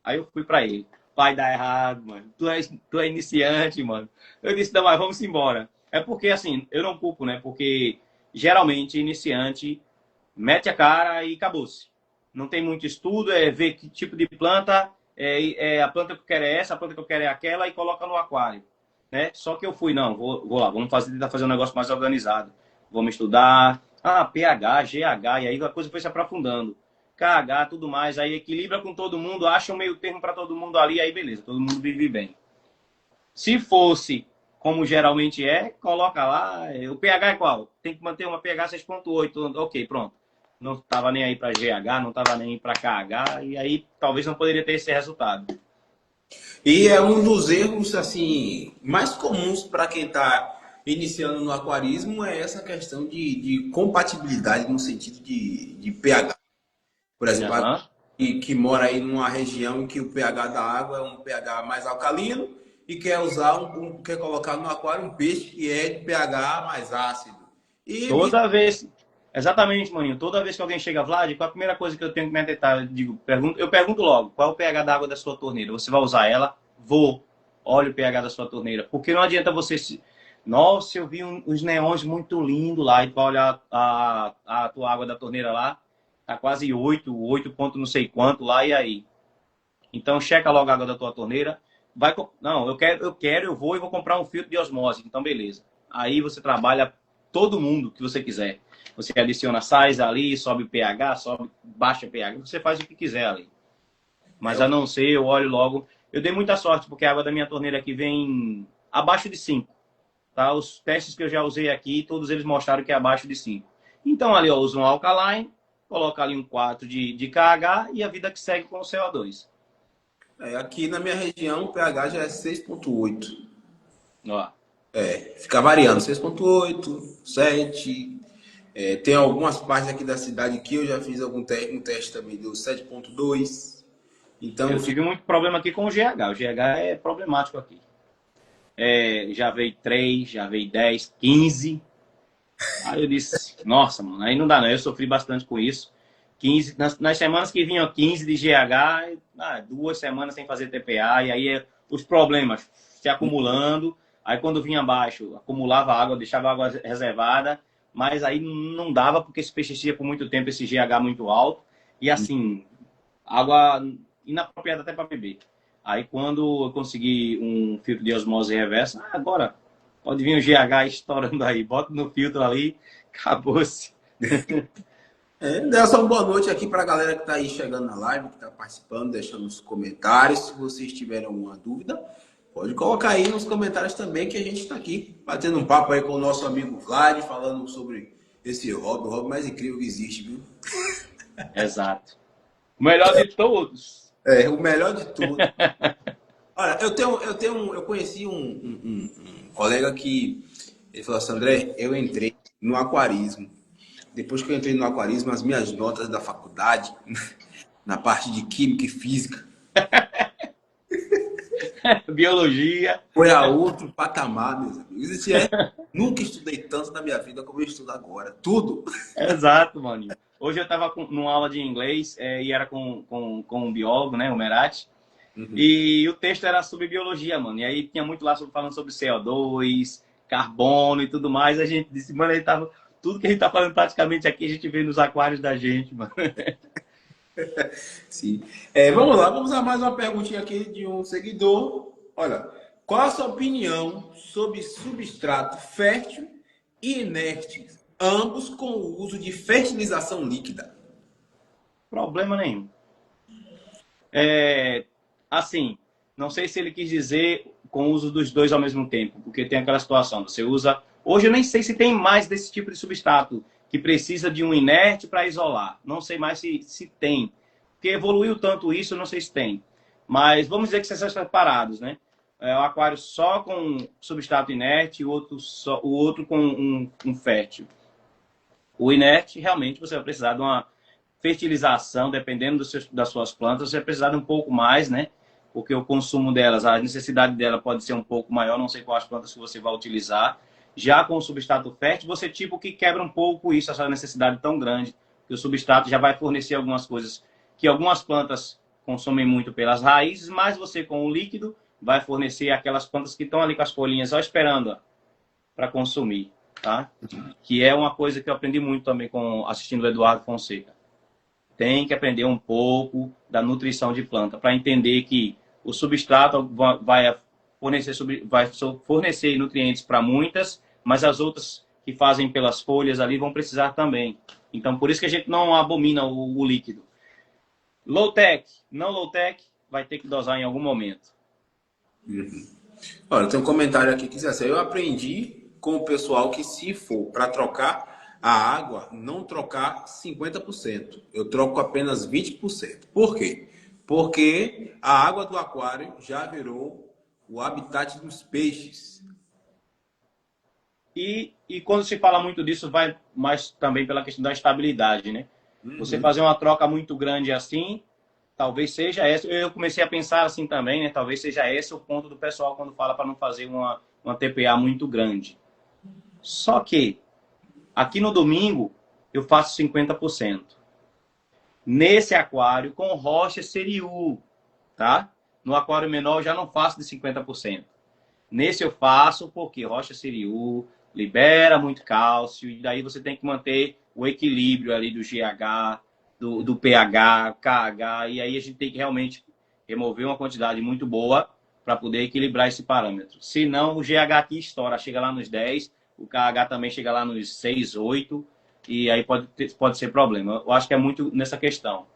Aí eu fui pra ele. Vai dar errado, mano. Tu é iniciante, mano. Eu disse, não, mas vamos embora. É porque, assim, eu não culpo, né? Porque geralmente iniciante mete a cara e acabou-se. Não tem muito estudo, é ver que tipo de planta, a planta que eu quero é essa, a planta que eu quero é aquela e coloca no aquário. Né? Só que eu fui, não, vou lá, vamos tentar fazer um negócio mais organizado. Vamos estudar, pH, GH, e aí a coisa foi se aprofundando. KH, tudo mais, aí equilibra com todo mundo, acha um meio termo para todo mundo ali, aí beleza, todo mundo vive bem. Se fosse como geralmente é, coloca lá, o pH é qual? Tem que manter uma pH 6,8, ok, pronto. Não estava nem aí para GH, não estava nem para KH, e aí talvez não poderia ter esse resultado. E é um dos erros assim mais comuns para quem está iniciando no aquarismo é essa questão de compatibilidade no sentido de pH. Por exemplo, Uhum. que mora aí numa região em que o pH da água é um pH mais alcalino e quer usar quer colocar no aquário um peixe que é de pH mais ácido. E Toda vez, exatamente, maninho, toda vez que alguém chega, Vlad, qual a primeira coisa que eu tenho que me atentar? Eu pergunto logo, qual é o pH da água da sua torneira? Você vai usar ela? Vou. Olha o pH da sua torneira. Porque não adianta você se... Nossa, eu vi uns neons muito lindos lá, e tu vai olhar a tua água da torneira lá, tá quase 8 ponto não sei quanto lá, e aí? Então, checa logo a água da tua torneira. Não, eu vou e vou comprar um filtro de osmose. Então, beleza. Aí você trabalha todo mundo que você quiser. Você adiciona sais ali, sobe pH, sobe, baixa pH. Você faz o que quiser ali. é, Mas a não ser, eu olho logo. Eu dei muita sorte, porque a água da minha torneira aqui vem abaixo de 5. Tá? Os testes que eu já usei aqui, todos eles mostraram que é abaixo de 5. Então, ali, eu uso um alkaline, coloca ali um 4 de KH e a vida que segue com o CO2. aqui na minha região o pH já é 6,8. Ó. Fica variando, 6,8, 7. Tem algumas partes aqui da cidade que eu já fiz um teste também, deu 7,2. Então, Eu tive muito problema aqui com o GH. O GH é problemático aqui. Já veio 3, já veio 10, 15. Aí eu disse, nossa, mano, aí não dá não. Eu sofri bastante com isso. 15, nas semanas que vinham 15 de GH, 2 semanas sem fazer TPA, e aí os problemas se acumulando. Aí quando vinha abaixo, acumulava água, deixava água reservada, mas aí não dava porque se persistia por muito tempo esse GH muito alto. E assim, água inapropriada até para beber. Aí quando eu consegui um filtro de osmose reversa, agora pode vir o GH estourando aí, bota no filtro ali, acabou-se. Dá só uma boa noite aqui para a galera que está aí chegando na live, que está participando, deixando os comentários. Se vocês tiverem alguma dúvida, pode colocar aí nos comentários também, que a gente está aqui batendo um papo aí com o nosso amigo Vlad, falando sobre esse hobby, o hobby mais incrível que existe, viu? Exato. O melhor de todos. O melhor de tudo. Olha, eu conheci um colega que ele falou assim, André, eu entrei no aquarismo. Depois que eu entrei no aquarismo, as minhas notas da faculdade, na parte de química e física, Biologia. foi a outro patamar, meus amigos. Isso nunca estudei tanto na minha vida como eu estudo agora. Tudo. Exato, mano. Hoje eu estava numa aula de inglês e era com um biólogo, né, o Merati. Uhum. E o texto era sobre biologia, mano. E aí tinha muito lá falando sobre CO2, carbono e tudo mais. A gente disse, mano, tudo que a gente tá falando praticamente aqui, a gente vê nos aquários da gente, mano. Sim. Vamos lá, vamos a mais uma perguntinha aqui de um seguidor. Olha, qual a sua opinião sobre substrato fértil e inerte, ambos com o uso de fertilização líquida? Problema nenhum. Assim, não sei se ele quis dizer com o uso dos dois ao mesmo tempo, porque tem aquela situação, você usa... Hoje eu nem sei se tem mais desse tipo de substrato que precisa de um inerte para isolar. Não sei mais se tem. Porque evoluiu tanto isso, eu não sei se tem. Mas vamos dizer que são separados, né? O aquário só com substrato inerte e o outro com um fértil. O inerte, realmente, você vai precisar de uma fertilização, dependendo das suas plantas, você vai precisar de um pouco mais, né? Porque o consumo delas, a necessidade dela pode ser um pouco maior, não sei quais plantas que você vai utilizar. Já com o substrato fértil, você tipo que quebra um pouco isso, essa necessidade tão grande, que o substrato já vai fornecer algumas coisas que algumas plantas consomem muito pelas raízes, mas você com o líquido vai fornecer aquelas plantas que estão ali com as folhinhas só esperando para consumir, tá? Que é uma coisa que eu aprendi muito também assistindo o Eduardo Fonseca. Tem que aprender um pouco da nutrição de planta para entender que o substrato vai fornecer nutrientes para muitas, mas as outras que fazem pelas folhas ali vão precisar também. Então, por isso que a gente não abomina o líquido. Low-tech, não low-tech, vai ter que dosar em algum momento. Uhum. Olha, tem um comentário aqui que diz assim, eu aprendi com o pessoal que se for para trocar a água, não trocar 50%. Eu troco apenas 20%. Por quê? Porque a água do aquário já virou o habitat dos peixes. E quando se fala muito disso, vai mais também pela questão da estabilidade, né? Uhum. Você fazer uma troca muito grande assim, talvez seja essa. Eu comecei a pensar assim também, né? Talvez seja esse o ponto do pessoal quando fala para não fazer uma TPA muito grande. Só que aqui no domingo eu faço 50%. Nesse aquário com rocha Seriú, tá? No aquário menor eu já não faço de 50%. Nesse eu faço porque rocha Seriú libera muito cálcio e daí você tem que manter o equilíbrio ali do GH, do pH, KH, e aí a gente tem que realmente remover uma quantidade muito boa para poder equilibrar esse parâmetro. Senão o GH aqui estoura, chega lá nos 10, o KH também chega lá nos 6, 8, e aí pode ser problema. Eu acho que é muito nessa questão.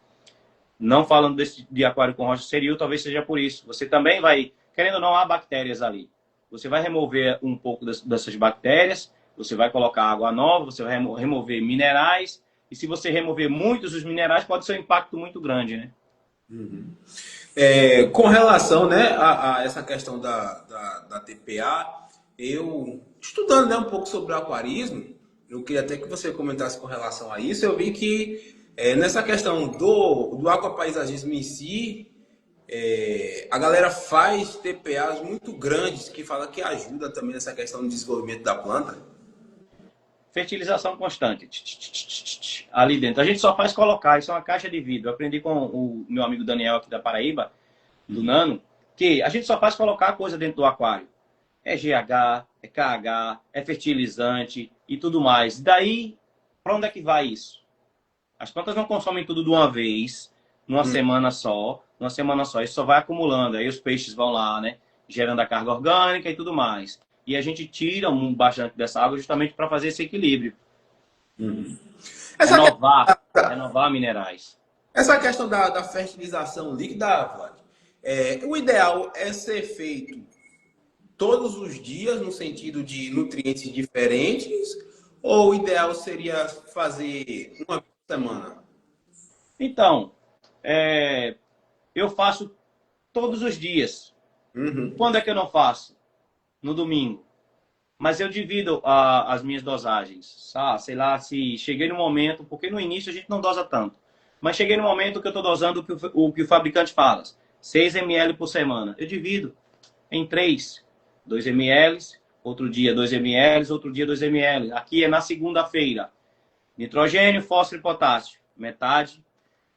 Não falando de aquário com rocha Seriú, talvez seja por isso. Você também vai, querendo ou não, há bactérias ali. Você vai remover um pouco dessas bactérias, você vai colocar água nova, você vai remover minerais, e se você remover muitos dos minerais, pode ser um impacto muito grande, né? Uhum. Com relação, né, a essa questão da TPA, eu, estudando, né, um pouco sobre o aquarismo, eu queria até que você comentasse com relação a isso, eu vi que nessa questão do aquapaisagismo em si, a galera faz TPAs muito grandes, que fala que ajuda também nessa questão do desenvolvimento da planta. fertilização constante. Ali dentro. A gente só faz colocar, isso é uma caixa de vidro. Eu aprendi com o meu amigo Daniel aqui da Paraíba, do Nano, que a gente só faz colocar coisa dentro do aquário. É GH, é KH, é fertilizante e tudo mais. Daí, para onde é que vai isso? As plantas não consomem tudo de uma vez, numa semana só. Numa semana só. Isso só vai acumulando. Aí os peixes vão lá, né? Gerando a carga orgânica e tudo mais. E a gente tira bastante dessa água justamente para fazer esse equilíbrio. Renovar minerais. Essa questão da fertilização líquida, Vlad, o ideal é ser feito todos os dias, no sentido de nutrientes diferentes, ou o ideal seria fazer uma vez por semana? Então, eu faço todos os dias. Quando é que eu não faço? No domingo. Mas eu divido as minhas dosagens. Sei lá, se cheguei no momento, porque no início a gente não dosa tanto. Mas cheguei no momento que eu estou dosando o que o fabricante fala. 6 ml por semana. Eu divido em 3. 2 ml, outro dia 2 ml, outro dia 2 ml. Aqui é na segunda-feira. Nitrogênio, fósforo e potássio. Metade.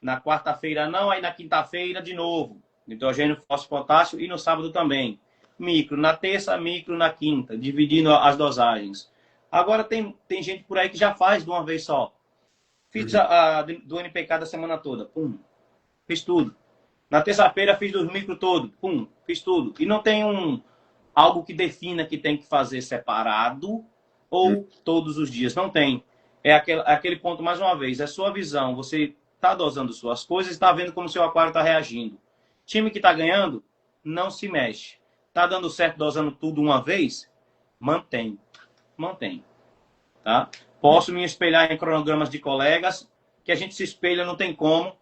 Na quarta-feira não, aí na quinta-feira de novo. Nitrogênio, fósforo e potássio. E no sábado também. Micro na terça, micro na quinta. Dividindo as dosagens. Agora tem gente por aí que já faz de uma vez só. Fiz do NPK da semana toda. Pum. Fiz tudo. Na terça-feira fiz dos micro todo. Pum. Fiz tudo. E não tem algo que defina que tem que fazer separado ou todos os dias. Não tem. É aquele ponto, mais uma vez, é sua visão. Você está dosando suas coisas e está vendo como seu aquário está reagindo. Time que está ganhando, não se mexe. Está dando certo dosando tudo uma vez? Mantém. Mantém. Tá? Posso me espelhar em cronogramas de colegas, que a gente se espelha, não tem como.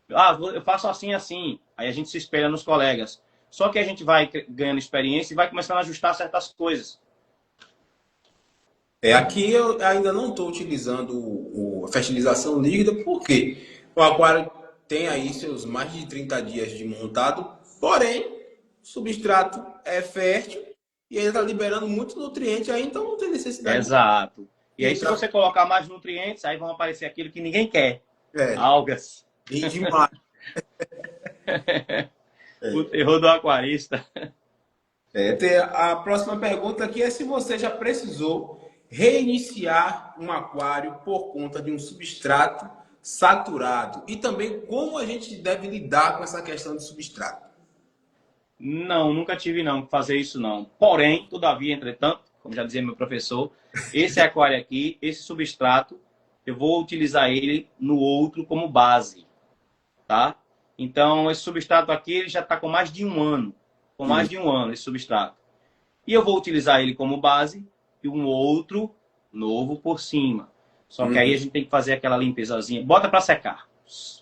Eu faço assim, assim. Aí a gente se espelha nos colegas. Só que a gente vai ganhando experiência e vai começando a ajustar certas coisas. Aqui eu ainda não estou utilizando a fertilização líquida, porque o aquário tem aí seus mais de 30 dias de montado, porém, o substrato é fértil e ele está liberando muito nutriente aí, então não tem necessidade. Exato. E aí, se você colocar mais nutrientes, aí vão aparecer aquilo que ninguém quer. Algas. E demais. O terror do aquarista. A próxima pergunta aqui é se você já precisou reiniciar um aquário por conta de um substrato saturado. E também como a gente deve lidar com essa questão de substrato. Não, nunca tive não que fazer isso não. Porém, todavia, entretanto, como já dizia meu professor, esse aquário aqui, esse substrato, eu vou utilizar ele no outro como base, tá? Então, esse substrato aqui, ele já está com mais de um ano. Com mais de um ano, esse substrato. E eu vou utilizar ele como base e um outro novo por cima. Só que aí a gente tem que fazer aquela limpezazinha. Bota para secar.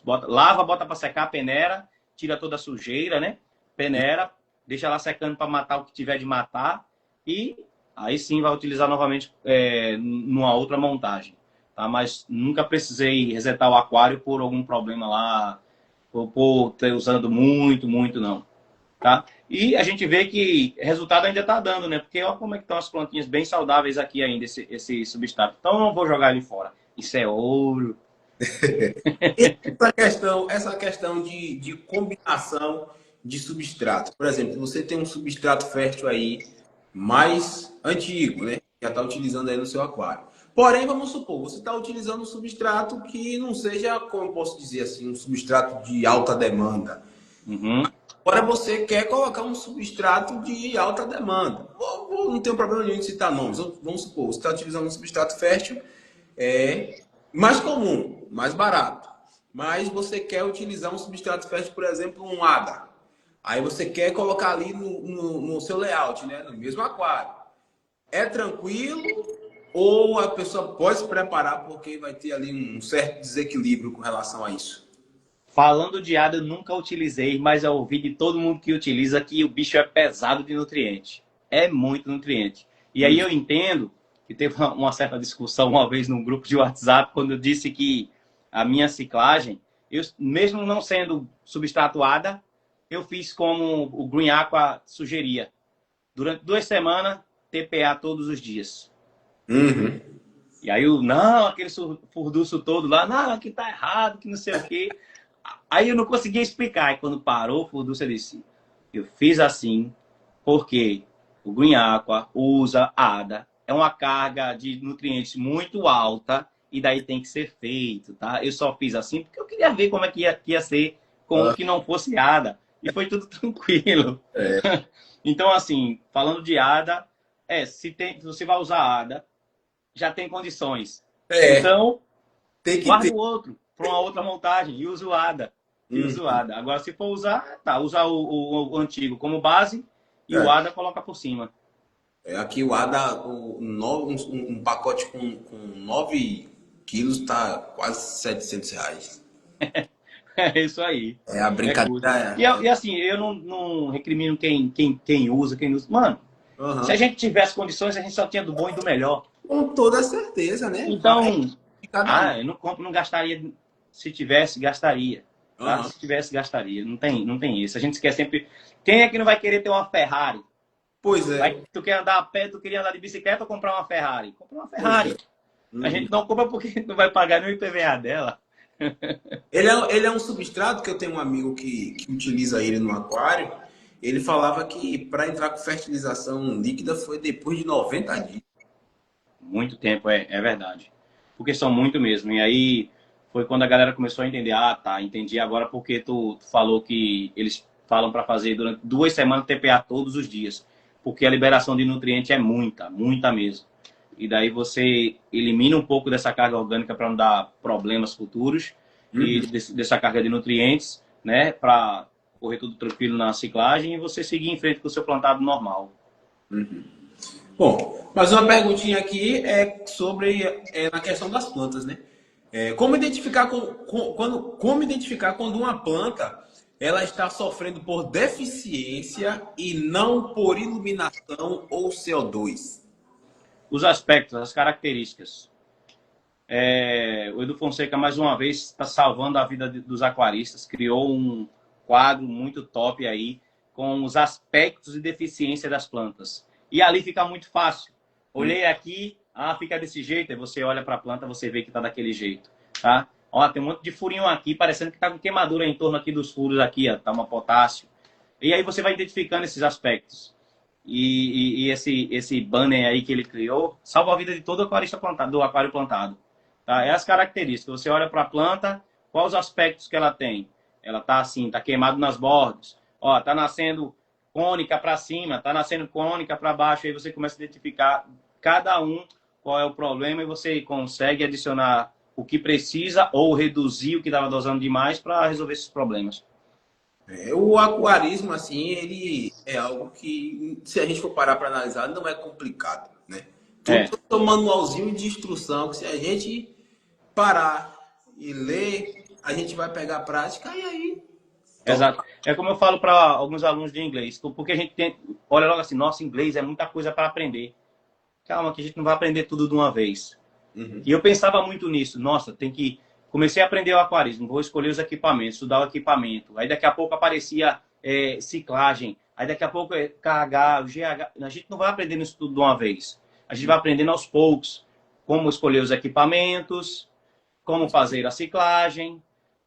Lava, bota para secar, peneira, tira toda a sujeira, né? Peneira, deixa lá secando para matar o que tiver de matar. E aí sim vai utilizar novamente numa outra montagem. Tá? Mas nunca precisei resetar o aquário por algum problema lá, por ter usando muito, não. Tá? E a gente vê que resultado ainda está dando, né? Porque olha como é que estão as plantinhas bem saudáveis aqui ainda, esse substrato. Então eu não vou jogar ele fora. Isso é ouro. Essa questão de combinação de substratos. Por exemplo, você tem um substrato fértil aí mais antigo, né? Já está utilizando aí no seu aquário. Porém, vamos supor, você está utilizando um substrato que não seja, como eu posso dizer assim, um substrato de alta demanda. Agora você quer colocar um substrato de alta demanda. Não tem problema nenhum de citar nomes. Vamos supor, você está utilizando um substrato fértil mais comum, mais barato. Mas você quer utilizar um substrato fértil, por exemplo, um ADA. Aí você quer colocar ali no seu layout, né? No mesmo aquário. É tranquilo ou a pessoa pode se preparar porque vai ter ali um certo desequilíbrio com relação a isso? Falando de ADA, eu nunca utilizei, mas eu ouvi de todo mundo que utiliza que o bicho é pesado de nutriente. É muito nutriente. E aí eu entendo que teve uma certa discussão uma vez num grupo de WhatsApp, quando eu disse que a minha ciclagem, mesmo não sendo substrato ADA, eu fiz como o Green Aqua sugeria. Durante 2 semanas, TPA todos os dias. E aí não, aquele furdunço todo lá, não, aqui tá errado, que não sei o quê. Aí eu não conseguia explicar. E quando parou o furdunço, eu disse, eu fiz assim porque o Green Aqua usa ADA, é uma carga de nutrientes muito alta e daí tem que ser feito, tá? Eu só fiz assim porque eu queria ver como é que ia ser com o que não fosse ADA. E foi tudo tranquilo. É. Então, assim, falando de ADA, se você vai usar ADA, já tem condições. É, Então, tem que guarda ter. o outro para uma outra montagem e usa o ADA. E usa o ADA. Agora, se for usar, tá, usa o antigo como base e o É. ADA coloca por cima. Aqui o ADA, um pacote com 9 quilos tá quase R$ 700. É isso aí. É a É custo. brincadeira. E assim, eu não recrimino quem usa, quem usa. Mano, se a Aham. gente tivesse condições, a gente só tinha do bom e do melhor. Com toda certeza, né? Vai Então, de cada um. eu não compro, não gastaria. Se tivesse, gastaria. Tá? Aham. Se tivesse, gastaria. Não tem isso. A gente quer sempre. Quem é que não vai querer ter uma Ferrari? Pois é. Tu quer andar a pé, tu queria andar de bicicleta ou comprar uma Ferrari? Compra uma Pois Ferrari. é. A Uhum. gente não compra porque não vai pagar nem o IPVA dela. Ele é um substrato que eu tenho um amigo que utiliza ele no aquário. Ele falava que para entrar com fertilização líquida foi depois de 90 dias. Muito tempo, é verdade. Porque são muito mesmo. E aí foi quando a galera começou a entender. Ah, tá, entendi agora porque tu falou que eles falam para fazer durante 2 semanas TPA todos os dias. Porque a liberação de nutriente é muita, muita mesmo. E daí você elimina um pouco dessa carga orgânica para não dar problemas futuros e Uhum. dessa carga de nutrientes, né, para correr tudo tranquilo na ciclagem e você seguir em frente com o seu plantado normal. Bom, mas uma perguntinha aqui é sobre na questão das plantas, né? Como identificar como identificar quando uma planta ela está sofrendo por deficiência e não por iluminação ou CO2? Os aspectos, as características. O Edu Fonseca, mais uma vez, está salvando a vida dos aquaristas. Criou um quadro muito top aí com os aspectos de deficiência das plantas. E ali fica muito fácil. Olhei aqui, fica desse jeito. Aí você olha para a planta, você vê que está daquele jeito. Tá? Ó, tem um monte de furinho aqui, parecendo que está com queimadura em torno aqui dos furos aqui. Ó, tá uma potássio. E aí você vai identificando esses aspectos. E esse banner aí que ele criou salva a vida de todo aquarista plantado, do aquário plantado. Tá? É as características. Você olha para a planta, quais os aspectos que ela tem? Ela tá assim, tá queimado nas bordas. Ó, tá nascendo cônica para cima, tá nascendo cônica para baixo. Aí você começa a identificar cada um qual é o problema e você consegue adicionar o que precisa ou reduzir o que estava dosando demais para resolver esses problemas. O aquarismo, assim, ele é algo que, se a gente for parar para analisar, não é complicado, né? Tudo É, tem um manualzinho de instrução que se a gente parar e ler, a gente vai pegar a prática e aí exato. toca. É como eu falo para alguns alunos de inglês, porque a gente olha logo assim, nossa, inglês é muita coisa para aprender. Calma, que a gente não vai aprender tudo de uma vez. Uhum. E eu pensava muito nisso. Nossa, comecei a aprender o aquarismo, vou escolher os equipamentos, estudar o equipamento. Aí daqui a pouco aparecia ciclagem. Aí daqui a pouco KH, GH. A gente não vai aprendendo isso tudo de uma vez. A gente vai aprendendo aos poucos. Como escolher os equipamentos, como fazer a ciclagem,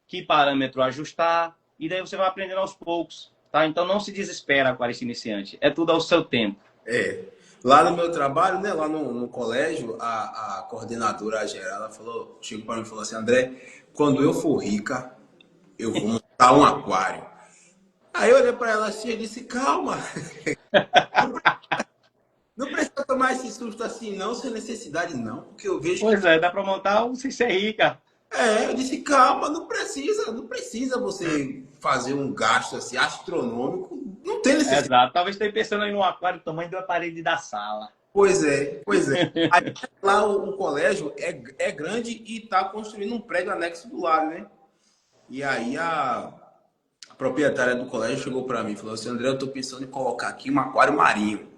que parâmetro ajustar. E daí você vai aprendendo aos poucos. Tá? Então não se desespera, aquarista iniciante. É tudo ao seu tempo. É. Lá no meu trabalho, né, lá no colégio, a coordenadora geral, ela falou, chegou para mim e falou assim, André, quando eu for rica, eu vou montar um aquário. Aí eu olhei para ela assim e disse, calma, não precisa tomar esse susto assim não, sem necessidade não, porque eu vejo que... Pois é, dá para montar um sem ser rica. Eu disse, calma, não precisa você fazer um gasto assim astronômico, não tem necessidade. Exato. Talvez esteja pensando aí no aquário do tamanho da parede da sala. Pois é, pois é. Aí, lá o colégio é grande e está construindo um prédio anexo do lado, né? E aí a proprietária do colégio chegou para mim e falou assim, André, eu estou pensando em colocar aqui um aquário marinho.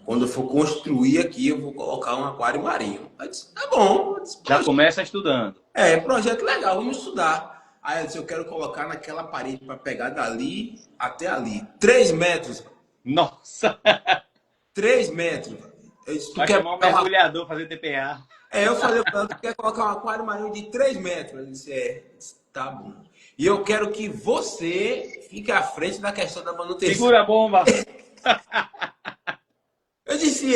Quando eu for construir aqui, eu vou colocar um aquário marinho. Aí eu disse, tá bom. Eu disse, Já começa estudando. projeto legal, vamos estudar. Aí eu disse, eu quero colocar naquela parede para pegar dali até ali. 3 metros. Nossa! 3 metros. Eu disse, tu Vai quer chamar um botar uma... mergulhador fazer TPA. Eu falei pra ela, tu quer colocar um aquário marinho de 3 metros? Ele disse, tá bom. E eu quero que você fique à frente da questão da manutenção. Segura a bomba. Eu disse,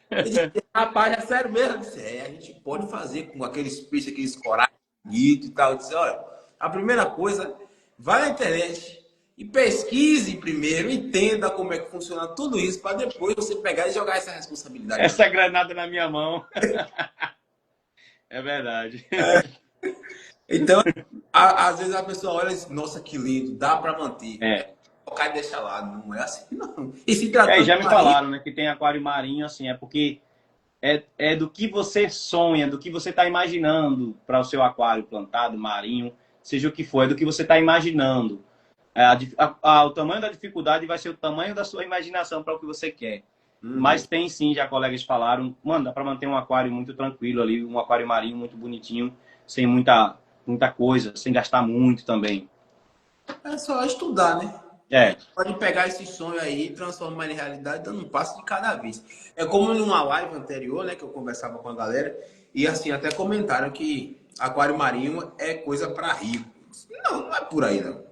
eu disse, rapaz, é sério mesmo? Eu disse, a gente pode fazer com aqueles peixes, aqueles corais bonitos e tal. Eu disse, olha, a primeira coisa, vai na internet e pesquise primeiro, entenda como é que funciona tudo isso, para depois você pegar e jogar essa responsabilidade. Essa granada na minha mão. É verdade. Então, às vezes a pessoa olha e diz, nossa, que lindo, dá para manter. É. Colocar e deixar lá, não é assim, não. E se tratando Já de me marinho, falaram, né, que tem aquário marinho, assim, é porque é do que você sonha, do que você está imaginando para o seu aquário plantado, marinho, seja o que for, é do que você está imaginando. O tamanho da dificuldade vai ser o tamanho da sua imaginação para o que você quer. Mas tem sim, já colegas falaram, mano, dá para manter um aquário muito tranquilo ali, um aquário marinho muito bonitinho, sem muita coisa, sem gastar muito também. é só estudar, né? É, Pode pegar esse sonho aí e transformar em realidade, dando um passo de cada vez. É como numa live anterior, né, que eu conversava com a galera, e assim, até comentaram que aquário marinho é coisa para rico. Não, não é por aí, não.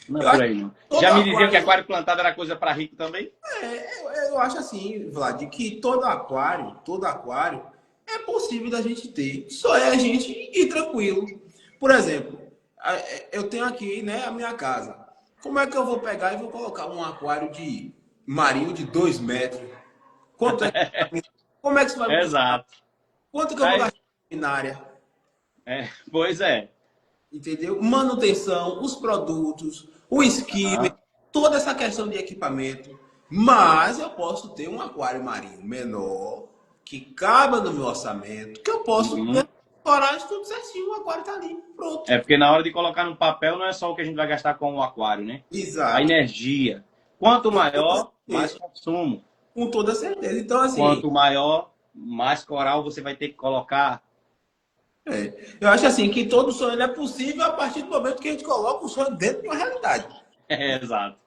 não é Eu por acho aí que não. todo Já me diziam que aquário, aquário plantado era coisa para rico também? eu acho assim, Vlad, que todo aquário é possível da gente ter. Só é a gente ir tranquilo. Por exemplo, eu tenho aqui, né, a minha casa. Como é que eu vou pegar e vou colocar um aquário de marinho de 2 metros? Quanto é que, como é que isso vai me custar? Exato. Quanto que eu vou Aí, gastar em área? pois é. Entendeu? Manutenção, os produtos, o skimmer, Aham. toda essa questão de equipamento. Mas eu posso ter um aquário marinho menor, que caiba no meu orçamento, que eu posso ter Uhum. coragem, tudo certinho, o aquário tá ali, pronto. É porque na hora de colocar no papel não é só o que a gente vai gastar com o aquário, né? A Exato. energia. Quanto Com toda maior, mais certeza. consumo. Com toda certeza. Então, assim, Quanto maior, mais coral você vai ter que colocar. eu acho assim que todo sonho é possível a partir do momento que a gente coloca o sonho dentro de uma realidade. Exato.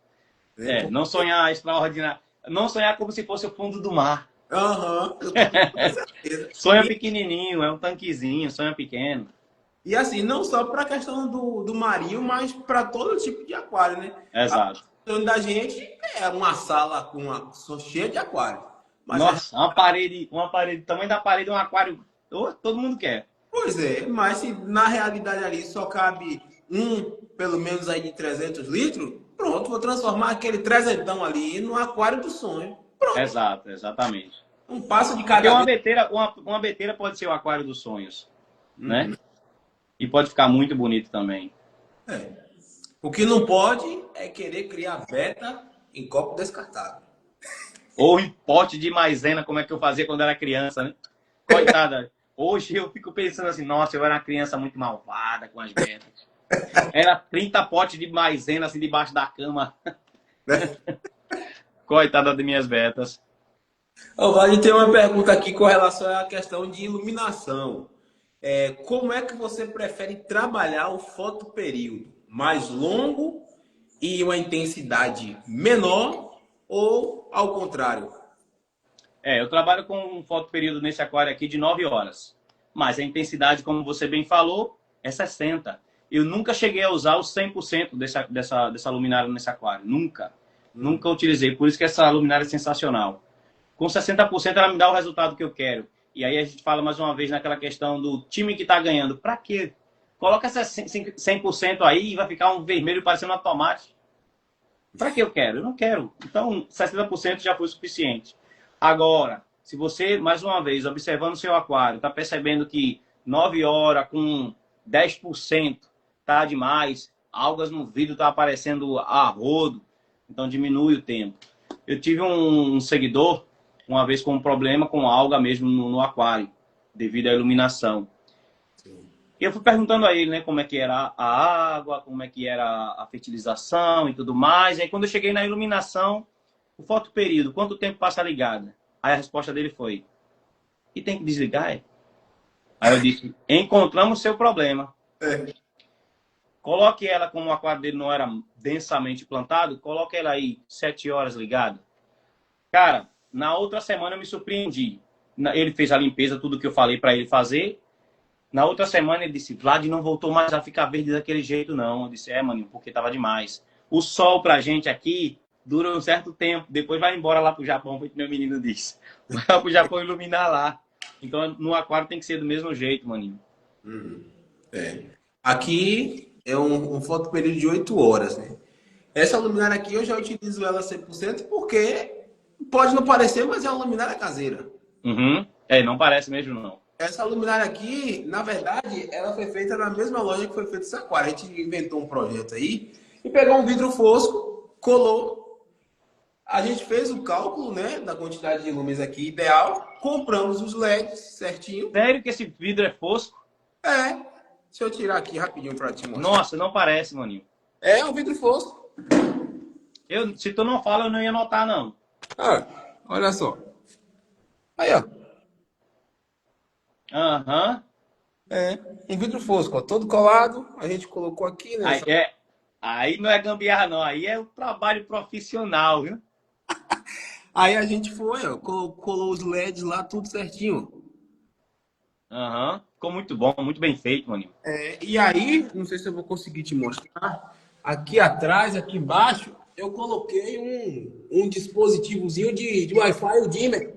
Né? Não sonhar extraordinário. Não sonhar como se fosse o fundo do mar. Aham, com toda certeza. Sonha pequenininho, é um tanquezinho, sonha pequeno. E assim, não só para a questão do marinho, mas para todo tipo de aquário, né? A Exato. questão da gente é uma sala com uma só cheia de aquário. Mas Nossa, uma parede, o tamanho da parede, um aquário, todo mundo quer. pois é, mas se na realidade ali só cabe pelo menos aí de 300 litros, pronto, vou transformar aquele trezentão ali no aquário do sonho. Pronto, Exato, exatamente. um passo de Porque cada vez. uma beteira pode ser o aquário dos sonhos, né? E pode ficar muito bonito também. É. O que não pode é querer criar beta em copo descartável. Ou em pote de maisena, como é que eu fazia quando era criança, né? Coitada. Hoje eu fico pensando assim, nossa, eu era uma criança muito malvada com as betas. Era 30 potes de maisena assim debaixo da cama. Né? Coitada das minhas betas. Ô, Vale, tem uma pergunta aqui com relação à questão de iluminação. Como é que você prefere trabalhar o fotoperíodo? Mais longo e uma intensidade menor ou ao contrário? Eu trabalho com um fotoperíodo nesse aquário aqui de 9 horas. Mas a intensidade, como você bem falou, é 60. Eu nunca cheguei a usar os 100% dessa luminária nesse aquário. Nunca. Nunca utilizei. Por isso que essa luminária é sensacional. Com 60% ela me dá o resultado que eu quero. E aí a gente fala mais uma vez naquela questão do time que está ganhando. Para quê? Coloca essa 100% aí e vai ficar um vermelho parecendo um tomate. Para que eu quero? Eu não quero. Então, 60% já foi o suficiente. Agora, se você, mais uma vez, observando o seu aquário, está percebendo que 9 horas com 10% tá demais, algas no vidro está aparecendo a rodo, então diminui o tempo. Eu tive um seguidor, uma vez com um problema com alga mesmo no aquário, devido à iluminação. E eu fui perguntando a ele, né, como é que era a água, como é que era a fertilização e tudo mais. E aí, quando eu cheguei na iluminação, o fotoperíodo, quanto tempo passa ligada? Aí a resposta dele foi, e tem que desligar? Aí eu disse, encontramos seu problema. Coloque ela, como o aquário dele não era densamente plantado, coloque ela aí 7 horas ligada. Cara, Na outra semana eu me surpreendi. Ele fez a limpeza, tudo que eu falei para ele fazer. Na outra semana ele disse, Vlad não voltou mais a ficar verde daquele jeito, não. Eu disse, maninho, porque tava demais. O sol pra gente aqui dura um certo tempo. Depois vai embora lá pro Japão, como meu menino disse. Vai pro Japão iluminar lá. Então no aquário tem que ser do mesmo jeito, maninho. Aqui é um fotoperíodo de 8 horas, né? Essa luminária aqui eu já utilizo ela 100% porque pode não parecer, mas é uma luminária caseira. Uhum. Não parece mesmo, não. Essa luminária aqui, na verdade, ela foi feita na mesma loja que foi feito esse aquário. A gente inventou um projeto aí e pegou um vidro fosco, colou. A gente fez o cálculo, né, da quantidade de lumes aqui ideal. Compramos os LEDs certinho. Sério que esse vidro é fosco? Deixa eu tirar aqui rapidinho para te mostrar. Nossa, não parece, maninho. É um vidro fosco. Se tu não fala, eu não ia notar, não. Olha só. Aí, ó. Aham. Um vidro fosco, ó, todo colado. A gente colocou aqui, né? Aí não é gambiarra, não. Aí é o trabalho profissional, viu? Aí a gente foi, ó, colou os LEDs lá, tudo certinho. Aham. Ficou muito bom, muito bem feito, maninho. E aí, não sei se eu vou conseguir te mostrar. Aqui atrás, aqui embaixo, eu coloquei um dispositivozinho de Wi-Fi, o dimmer.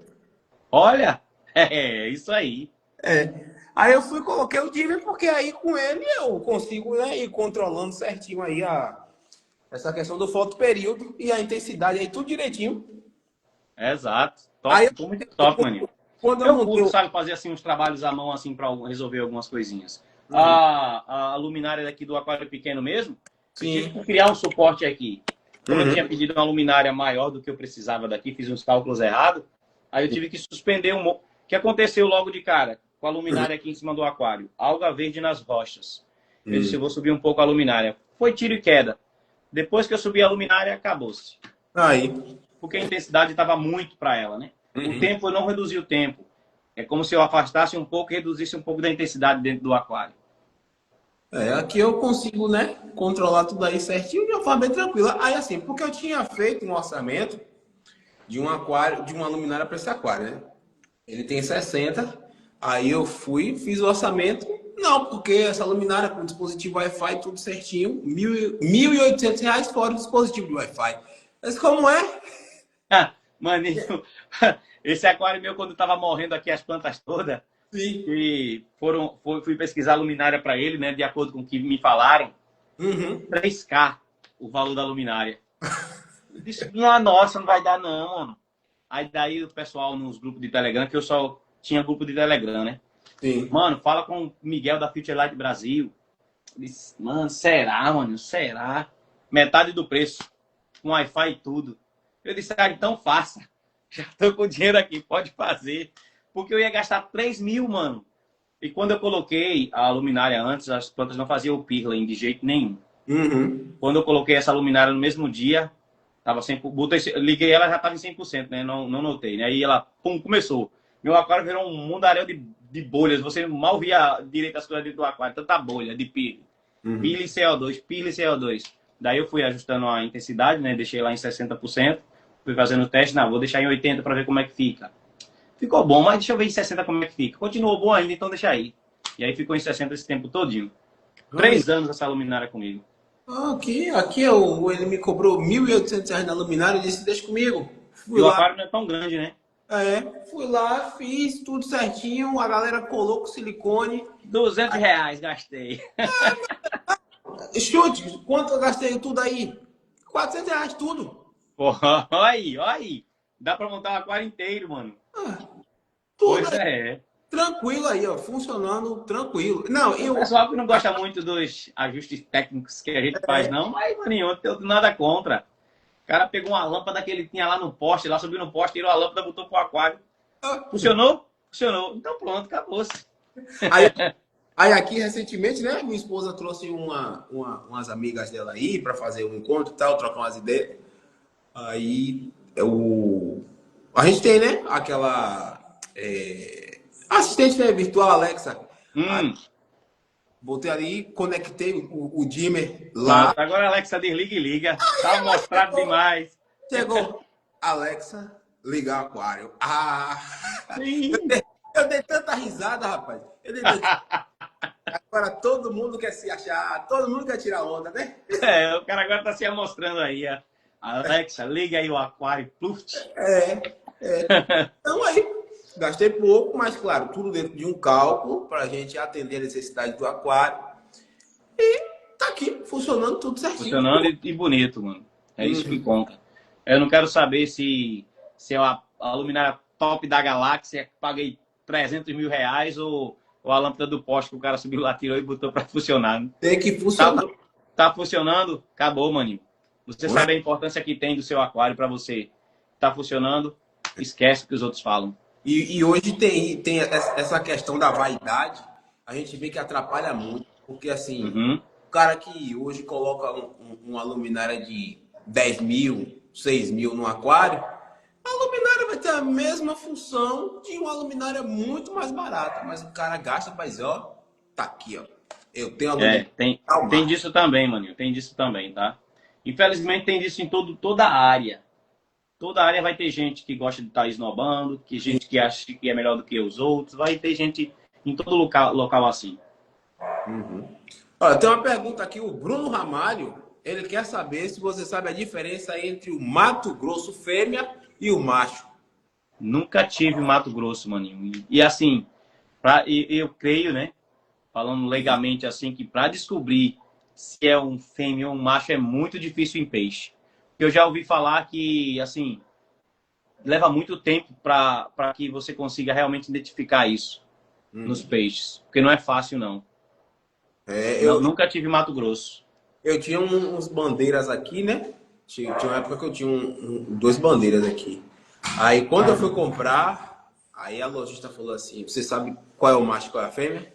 Olha, isso aí. Aí eu fui e coloquei o dimmer, porque aí com ele eu consigo, né, ir controlando certinho aí essa questão do fotoperíodo e a intensidade aí, tudo direitinho. Exato. Top, Aí, ficou muito top, maninho. Quando Eu curto, sabe, fazer assim uns trabalhos à mão assim para resolver algumas coisinhas. A luminária daqui do aquário pequeno mesmo, eu tive que criar um suporte aqui. Como eu tinha pedido uma luminária maior do que eu precisava daqui, fiz uns cálculos errados, aí eu tive que suspender o que aconteceu logo de cara com a luminária aqui em cima do aquário. Alga verde nas rochas. Eu disse, eu vou subir um pouco a luminária. Foi tiro e queda. Depois que eu subi a luminária, acabou-se. Aí. Porque a intensidade estava muito para ela, né? O tempo, eu não reduzi o tempo. É como se eu afastasse um pouco e reduzisse um pouco da intensidade dentro do aquário. Aqui eu consigo, né, controlar tudo aí certinho de uma forma bem tranquila. Aí assim, porque eu tinha feito um orçamento de um aquário, de uma luminária para esse aquário, né? Ele tem 60, aí eu fiz o orçamento. Não, porque essa luminária com dispositivo Wi-Fi, tudo certinho, R$ 1.800 fora o dispositivo de Wi-Fi. Mas como é? Maninho, esse aquário meu, quando tava morrendo aqui as plantas todas, Sim. e fui pesquisar a luminária para ele, né, de acordo com o que me falaram, 3K o valor da luminária. Eu disse, nossa, não vai dar não, mano. Aí daí o pessoal nos grupos de Telegram, que eu só tinha grupo de Telegram, né? Sim. Mano, fala com o Miguel da Future Light Brasil. Eu disse, mano, será, mano? Será? Metade do preço, com Wi-Fi e tudo. Eu disse, então faça. Já tô com o dinheiro aqui, pode fazer. Porque eu ia gastar 3 mil, mano. E quando eu coloquei a luminária antes, as plantas não faziam o Pearland de jeito nenhum. Quando eu coloquei essa luminária no mesmo dia, tava 100%, liguei ela, já tava em 100%, né? Não notei, né? Aí ela, pum, começou. Meu aquário virou um mundaréu de bolhas. Você mal via direito as coisas dentro do aquário. Tanta bolha de Pearland. Pearland e CO2, Pearland e CO2. Daí eu fui ajustando a intensidade, né? Deixei lá em 60%. Fui fazendo o teste, vou deixar em 80 para ver como é que fica. Ficou bom, mas deixa eu ver em 60 como é que fica. Continuou bom ainda, então deixa aí. E aí ficou em 60 esse tempo todinho. 3 anos essa luminária comigo. Aqui ele me cobrou R$ 1.800 na luminária e disse, deixa comigo. E o aquário não é tão grande, né? Fui lá, fiz tudo certinho, a galera colou com silicone. R$ 200 gastei. Chute, quanto eu gastei tudo aí? R$ 400 tudo. Porra, olha aí. Dá pra montar um aquário inteiro, mano. Tudo Pois é. Tranquilo aí, ó, funcionando tranquilo. Não, O pessoal que não gosta muito dos ajustes técnicos que a gente faz, não, mas, maninho, eu tenho nada contra. O cara pegou uma lâmpada que ele tinha lá no poste, lá subiu no poste, tirou a lâmpada, botou pro aquário. Funcionou? Funcionou. Então pronto, acabou-se. Aí aqui, recentemente, né, minha esposa trouxe umas amigas dela aí para fazer um encontro e tal, trocar umas ideias. Aí, a gente tem, né, aquela assistente, né, virtual, Alexa. Aí, botei ali, conectei o dimmer lá. Agora a Alexa desliga e liga. Tá mostrado demais. Chegou, Alexa, ligar o aquário. Ah! Sim. Eu dei tanta risada, rapaz. Eu dei tanta... Agora todo mundo quer se achar, todo mundo quer tirar onda, né? O cara agora tá se amostrando aí. Alexa, liga aí o aquário. Pluft. Então aí, gastei pouco, mas claro, tudo dentro de um cálculo para a gente atender a necessidade do aquário. E tá aqui, funcionando tudo certinho. Funcionando e bonito, mano. É isso que Uhum. conta. Eu não quero saber se é a luminária top da galáxia que paguei 300 mil reais ou a lâmpada do poste que o cara subiu lá, tirou e botou para funcionar. Tem que Tá, funcionar. tá funcionando? Acabou, maninho. Você sabe a importância que tem do seu aquário para você. Tá funcionando? Esquece o que os outros falam. E hoje tem essa questão da vaidade, a gente vê que atrapalha muito, porque assim, Uhum. o cara que hoje coloca uma luminária de 10 mil, 6 mil no aquário, a luminária vai ter a mesma função de uma luminária muito mais barata, mas o cara gasta, mas ó, tá aqui, ó. Eu tenho a luminária ao Tem máximo. disso também, maninho. Tem disso também, tá? Infelizmente tem disso em toda a área. Toda área vai ter gente que gosta de estar esnobando, que gente que acha que é melhor do que os outros. Vai ter gente em todo local assim. Uhum. Olha, tem uma pergunta aqui, o Bruno Ramalho, ele quer saber se você sabe a diferença entre o Mato Grosso fêmea e o macho. Nunca tive Mato Grosso, maninho. E assim, eu creio, né? Falando legalmente assim, que para descobrir se é um fêmea ou um macho é muito difícil em peixe. Eu já ouvi falar que, assim, leva muito tempo para que você consiga realmente identificar isso nos peixes. Porque não é fácil, não. É, Não, nunca tive Mato Grosso. eu tinha uns bandeiras aqui, né? Tinha uma época que eu tinha dois bandeiras aqui. Aí quando eu fui comprar, aí a lojista falou assim, você sabe qual é o macho e qual é a fêmea?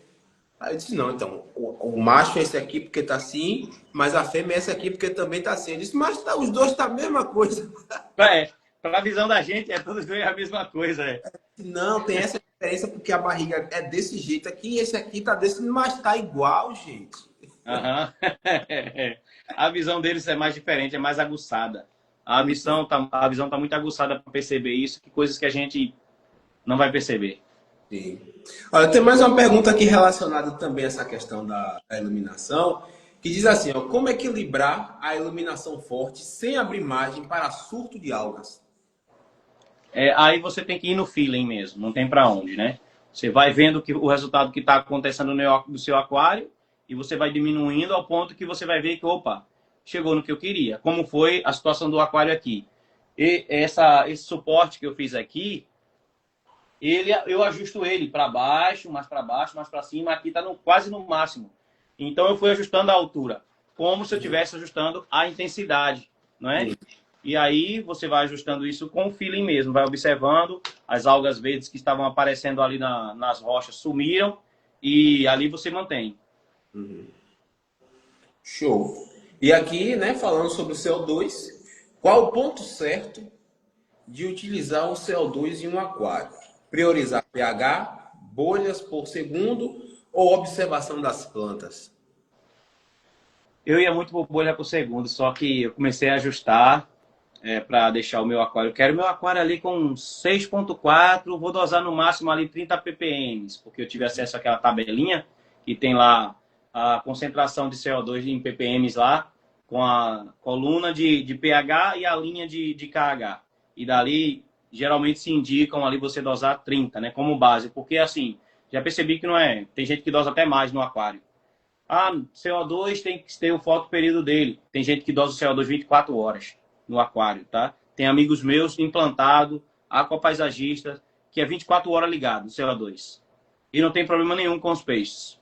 Aí eu disse, não, então, o macho é esse aqui porque tá assim, mas a fêmea é essa aqui porque também tá assim. Eu disse, mas tá, os dois tá a mesma coisa. Para a visão da gente, é todos dois a mesma coisa. É. Não, tem essa diferença porque a barriga é desse jeito aqui e esse aqui tá desse, mas tá igual, gente. Uhum. A visão deles é mais diferente, é mais aguçada. A visão tá muito aguçada para perceber isso, que coisas que a gente não vai perceber. Sim. Olha, tem mais uma pergunta aqui relacionada também a essa questão da iluminação, que diz assim, ó, como equilibrar a iluminação forte sem abrir margem para surto de algas? Aí você tem que ir no feeling mesmo, não tem para onde, né? Você vai vendo o resultado que está acontecendo no seu aquário e você vai diminuindo ao ponto que você vai ver que, opa, chegou no que eu queria. Como foi a situação do aquário aqui. E esse suporte que eu fiz aqui, eu ajusto ele para baixo, mais para cima. Aqui está quase no máximo. Então eu fui ajustando a altura, como se eu estivesse ajustando a intensidade, não é? E aí você vai ajustando isso com o feeling mesmo, vai observando as algas verdes que estavam aparecendo ali nas rochas sumiram e ali você mantém. Show. E aqui, né, falando sobre o CO2, qual o ponto certo de utilizar o CO2 em um aquário? Priorizar pH, bolhas por segundo ou observação das plantas? Eu ia muito por bolha por segundo, só que eu comecei a ajustar para deixar o meu aquário. Eu quero meu aquário ali com 6,4, vou dosar no máximo ali 30 ppm, porque eu tive acesso àquela tabelinha que tem lá a concentração de CO2 em ppm lá, com a coluna de pH e a linha de KH. E dali, geralmente se indicam ali você dosar 30, né, como base, porque assim, já percebi que não é, tem gente que dosa até mais no aquário. Ah, CO2 tem que ter o fotoperíodo dele. Tem gente que dosa o CO2 24 horas no aquário, tá? Tem amigos meus implantado, aquapaisagistas, que é 24 horas ligado, CO2. E não tem problema nenhum com os peixes,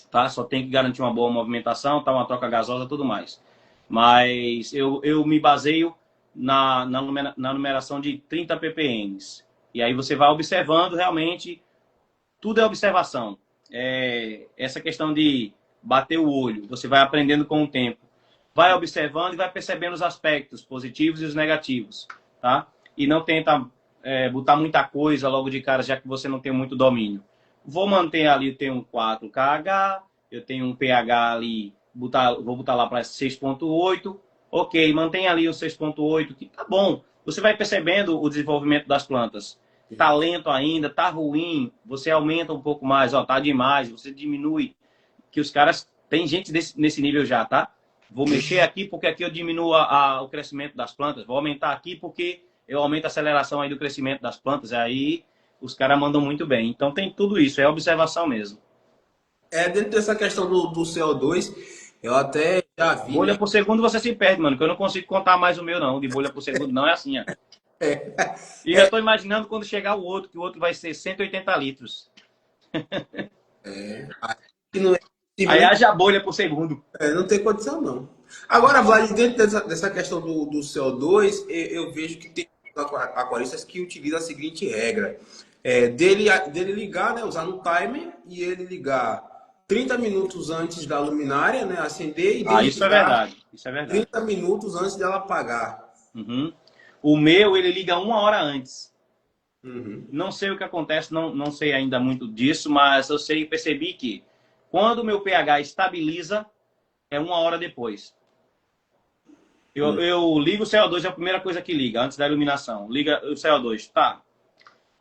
tá? Só tem que garantir uma boa movimentação, tá? Uma troca gasosa e tudo mais. Mas eu me baseio na numeração de 30 ppm. E aí você vai observando realmente, tudo é observação. Essa questão de bater o olho, você vai aprendendo com o tempo. Vai observando e vai percebendo os aspectos positivos e os negativos, tá? E não tenta botar muita coisa logo de cara, já que você não tem muito domínio. Vou manter ali, eu tenho um 4kH, eu tenho um pH ali, vou botar lá para 6,8. Ok, mantém ali o 6,8, que tá bom. você vai percebendo o desenvolvimento das plantas. Tá lento ainda, tá ruim, você aumenta um pouco mais, ó, tá demais, você diminui, que os caras, tem gente nesse nível já, tá? Vou mexer aqui porque aqui eu diminuo o crescimento das plantas, vou aumentar aqui porque eu aumento a aceleração aí do crescimento das plantas, aí os caras mandam muito bem. Então tem tudo isso, é observação mesmo. Dentro dessa questão do CO2, eu até já vi, Bolha né? por segundo você se perde, mano, que eu não consigo contar mais o meu não, de bolha por segundo não é assim, ó. E já estou imaginando quando chegar o outro, que o outro vai ser 180 litros. Que não, Aí haja bolha por segundo. não tem condição, não. Agora, Vlad, dentro dessa questão do CO2, eu vejo que tem aquaristas que utilizam a seguinte regra. Dele ligar, né, usar no timer, e ele ligar 30 minutos antes da luminária, né, acender, e Isso é verdade. Isso é verdade. 30 minutos antes dela apagar. Uhum. O meu, ele liga 1 hora antes. Uhum. Não sei o que acontece, não sei ainda muito disso, mas eu percebi que quando o meu pH estabiliza, é 1 hora depois. Eu ligo o CO2, é a primeira coisa que liga, antes da iluminação. Liga o CO2, tá.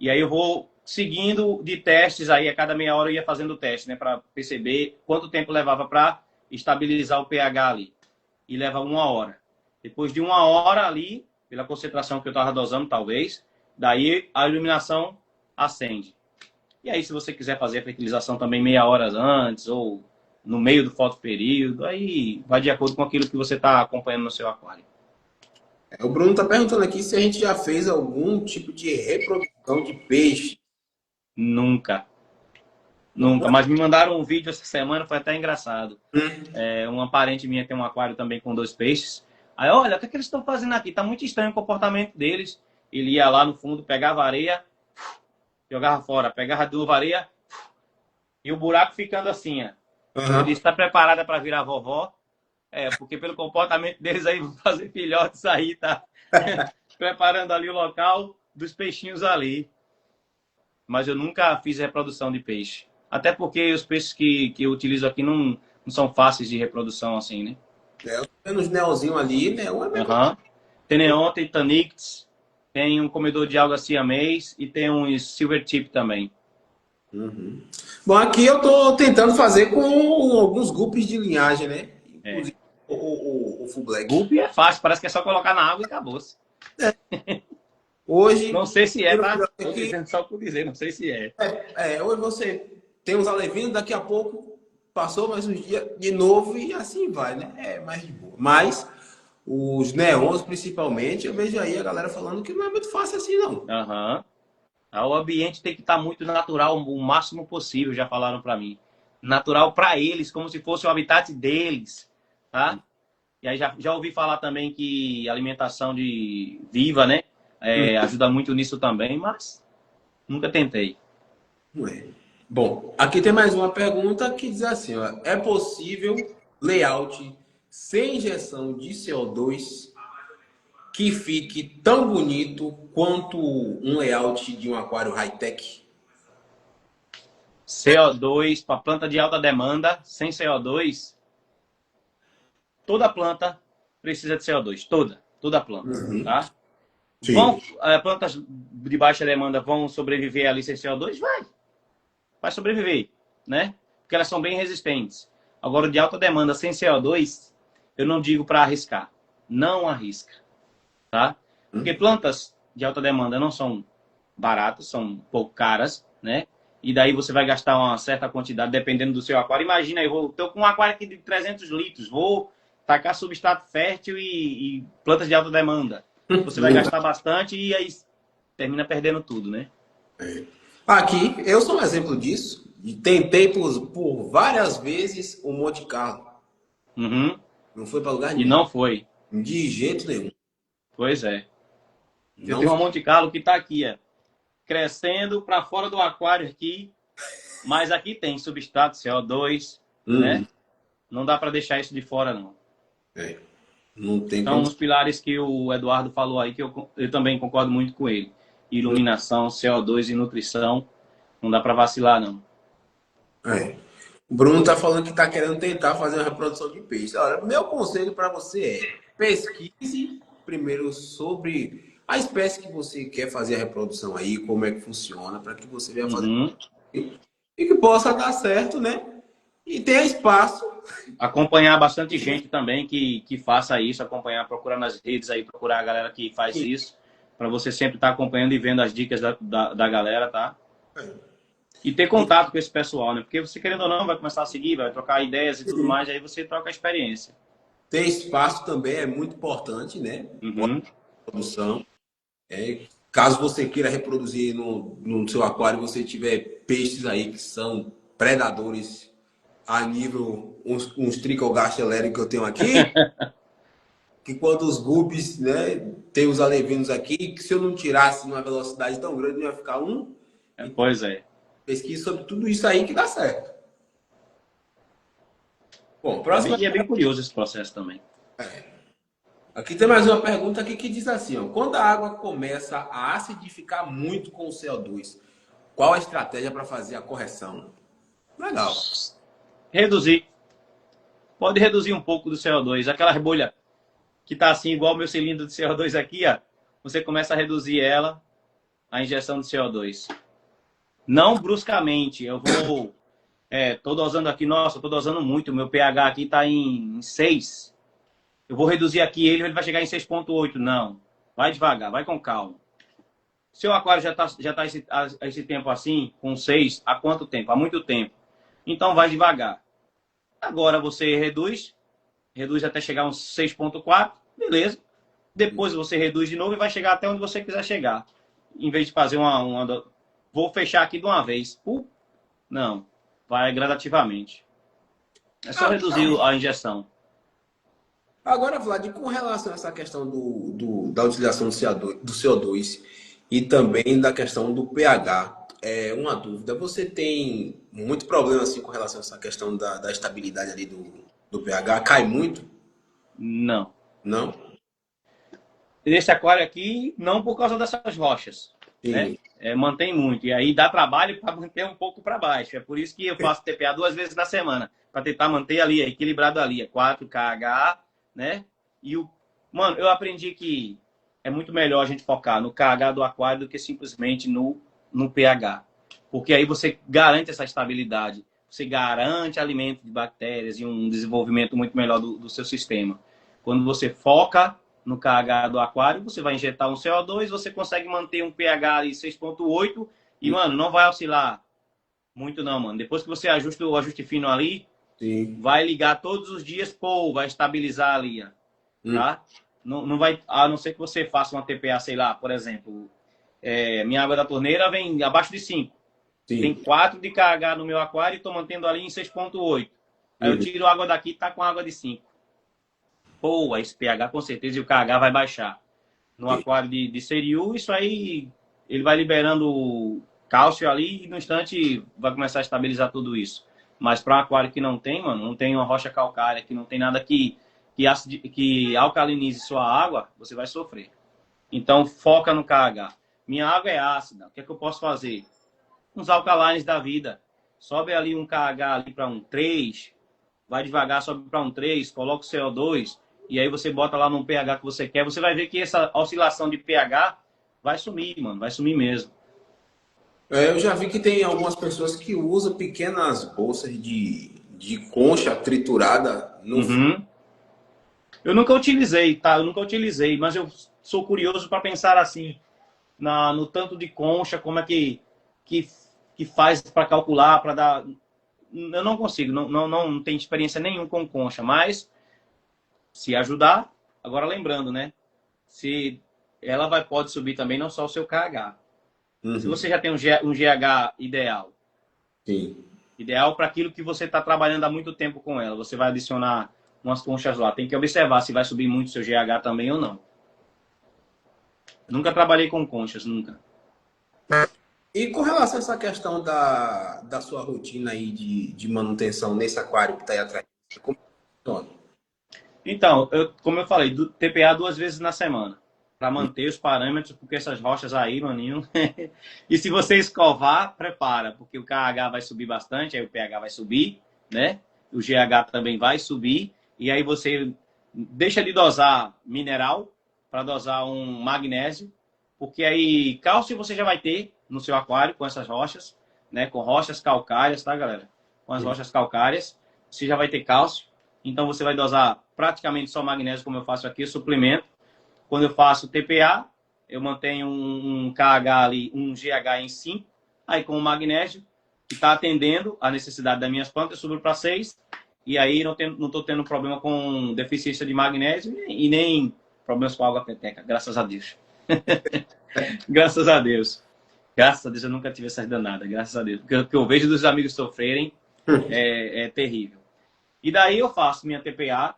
E aí eu vou seguindo de testes, aí a cada meia hora eu ia fazendo o teste, né? Para perceber quanto tempo levava para estabilizar o pH ali. E leva 1 hora. Depois de 1 hora ali, pela concentração que eu estava dosando, talvez, daí a iluminação acende. E aí, se você quiser fazer a fertilização também meia hora antes, ou no meio do fotoperíodo, aí vai de acordo com aquilo que você está acompanhando no seu aquário. O Bruno está perguntando aqui se a gente já fez algum tipo de reprodução de peixe. Nunca. Nunca. Mas me mandaram um vídeo essa semana, foi até engraçado. Uma parente minha tem um aquário também com 2 peixes. Aí, olha, o que eles estão fazendo aqui? Tá muito estranho o comportamento deles. Ele ia lá no fundo, pegava areia, jogava fora, pegava de novo areia, e o buraco ficando assim, ó. Uhum. Eu disse, tá preparada para virar vovó? Porque pelo comportamento deles aí, vão fazer filhotes aí, tá? Preparando ali o local dos peixinhos ali. Mas eu nunca fiz reprodução de peixe. Até porque os peixes que eu utilizo aqui não são fáceis de reprodução assim, né? Eu tô vendo os neozinhos ali, né? Tem neon, tem tanix, tem um comedor de alga siamês e tem um silver tip também. Uhum. Bom, aqui eu tô tentando fazer com alguns grupos de linhagem, né? Inclusive o Full Black. Guppy é fácil, parece que é só colocar na água e acabou-se. Hoje... Não sei se é, tá? Tô dizendo só por dizer, não sei se é. Hoje você tem uns alevinos, daqui a pouco passou mais uns dias de novo e assim vai, né? É mais de boa. Mas os neons, principalmente, eu vejo aí a galera falando que não é muito fácil assim, não. O ambiente tem que estar muito natural o máximo possível, já falaram para mim. Natural para eles, como se fosse o habitat deles, tá? E aí já ouvi falar também que alimentação de viva, né? Ajuda muito nisso também, mas nunca tentei. Bom, aqui tem mais uma pergunta que diz assim, ó, é possível layout sem injeção de CO2 que fique tão bonito quanto um layout de um aquário high-tech? CO2 para planta de alta demanda, sem CO2, toda planta precisa de CO2, toda planta, tá? Plantas de baixa demanda vão sobreviver ali sem CO2? Vai sobreviver, né? Porque elas são bem resistentes. Agora, de alta demanda sem CO2, eu não digo para arriscar. Não arrisca, tá? Porque plantas de alta demanda não são baratas, são um pouco caras, né? E daí você vai gastar uma certa quantidade, dependendo do seu aquário. Imagina, estou com um aquário aqui de 300 litros, vou tacar substrato fértil e plantas de alta demanda. Você vai gastar bastante e aí termina perdendo tudo, né? Aqui, eu sou um exemplo disso. E tentei por várias vezes o Monte Carlo. Não foi para lugar nenhum. E não foi. De jeito nenhum. Pois é. Eu tenho um Monte Carlo que está aqui, crescendo para fora do aquário aqui. Mas aqui tem substrato, CO2, né? Não dá para deixar isso de fora, não. Não tem São os pilares que o Eduardo falou aí, que eu também concordo muito com ele. Iluminação, CO2 e nutrição. Não dá para vacilar, não. O Bruno está falando que está querendo tentar fazer uma reprodução de peixe. Olha, meu conselho para você é pesquise primeiro sobre a espécie que você quer fazer a reprodução aí, como é que funciona, para que você venha fazer Uhum. e que possa dar certo, né? E tenha espaço. Acompanhar bastante gente também que faça isso, acompanhar, procurar nas redes aí, procurar a galera que faz isso, para você sempre estar acompanhando e vendo as dicas da galera, tá? E ter contato com esse pessoal, né? Porque você, querendo ou não, vai começar a seguir, vai trocar ideias e tudo mais, aí você troca a experiência. Ter espaço também é muito importante, né? Uhum. Produção. Caso você queira reproduzir no seu aquário, você tiver peixes aí que são predadores a nível uns tricogasteleri que eu tenho aqui, que quando os guppies, né, tem os alevinos aqui, que se eu não tirasse numa velocidade tão grande, não ia ficar um. Pois é. Pesquisa sobre tudo isso aí que dá certo. Bom, É próxima. bem, é bem curioso esse processo também. Aqui tem mais uma pergunta aqui que diz assim, ó, quando a água começa a acidificar muito com o CO2, qual a estratégia para fazer a correção? Legal. Reduzir. Pode reduzir um pouco do CO2. Aquela bolha que tá assim, igual o meu cilindro de CO2 aqui, ó. Você começa a reduzir ela, a injeção de CO2. Não bruscamente. Eu vou... tô dosando aqui, nossa, tô dosando muito. O meu pH aqui tá em 6. Eu vou reduzir aqui ele vai chegar em 6,8. Não. Vai devagar, vai com calma. Seu aquário já tá esse tempo assim, com 6, há quanto tempo? Há muito tempo. Então vai devagar. Agora você reduz até chegar uns 6,4, beleza. Depois você reduz de novo e vai chegar até onde você quiser chegar. Em vez de fazer vou fechar aqui de uma vez. Não, vai gradativamente. É só reduzir a injeção. Agora, Vlad, com relação a essa questão da utilização do CO2 e também da questão do pH, uma dúvida. Você tem muito problema assim, com relação a essa questão da estabilidade ali do pH? Cai muito? Não. Não? Nesse aquário aqui, não por causa dessas rochas. Sim. Né? Mantém muito. E aí dá trabalho para manter um pouco para baixo. É por isso que eu faço TPA 2 vezes na semana. Para tentar manter ali, equilibrado ali. 4 kH, né? Mano, eu aprendi que é muito melhor a gente focar no kH do aquário do que simplesmente no pH. Porque aí você garante essa estabilidade. Você garante alimento de bactérias e um desenvolvimento muito melhor do seu sistema. Quando você foca no kH do aquário, você vai injetar um CO2, você consegue manter um pH de 6,8 e, mano, não vai oscilar muito não, mano. Depois que você ajusta o ajuste fino ali, Sim. vai ligar todos os dias, vai estabilizar ali, tá? Não vai, a não ser que você faça uma TPA, sei lá, por exemplo, minha água da torneira vem abaixo de 5. Sim. Tem 4 de kH no meu aquário e estou mantendo ali em 6,8. Aí eu tiro a água daqui e tá com água de 5. Esse pH com certeza e o kH vai baixar. No aquário de Seriú, isso aí, ele vai liberando cálcio ali e no instante vai começar a estabilizar tudo isso. Mas para um aquário que não tem, mano, não tem uma rocha calcária, que não tem nada que alcalinize sua água, você vai sofrer. Então, foca no kH. Minha água é ácida, o que é que eu posso fazer? Uns alcalines da vida. Sobe ali um kH ali para um 3, vai devagar, sobe para um 3, coloca o CO2, e aí você bota lá no pH que você quer, você vai ver que essa oscilação de pH vai sumir, mano, vai sumir mesmo. Eu já vi que tem algumas pessoas que usam pequenas bolsas de concha triturada no Eu nunca utilizei, tá? Eu nunca utilizei, mas eu sou curioso para pensar assim, no tanto de concha, como é que faz para calcular, para dar... Eu não consigo, não tenho experiência nenhuma com concha, mas se ajudar, agora lembrando, né? Se ela pode subir também não só o seu KH. Se você já tem um GH ideal, Sim. Ideal para aquilo que você está trabalhando há muito tempo com ela, você vai adicionar umas conchas lá. Tem que observar se vai subir muito o seu GH também ou não. Nunca trabalhei com conchas, nunca. E com relação a essa questão da sua rotina aí de manutenção nesse aquário que está aí atrás, como funciona? Então, como eu falei, TPA 2 vezes na semana. Para manter os parâmetros, porque essas rochas aí, maninho... E se você escovar, prepara, porque o KH vai subir bastante, aí o pH vai subir, né? O GH também vai subir, e aí você deixa de dosar mineral para dosar um magnésio, porque aí cálcio você já vai ter no seu aquário com essas rochas, né? Com rochas calcárias, tá, galera? Com as rochas calcárias, você já vai ter cálcio. Então você vai dosar praticamente só magnésio, como eu faço aqui, suplemento. Quando eu faço TPA, eu mantenho um KH ali, um GH em 5, aí com o magnésio, que está atendendo a necessidade das minhas plantas, eu subo para 6, e aí não estou tendo problema com deficiência de magnésio e nem problemas com água peteca, graças a Deus. Graças a Deus. Graças a Deus eu nunca tive essas danadas, graças a Deus. Porque o que eu vejo dos amigos sofrerem é terrível. E daí eu faço minha TPA,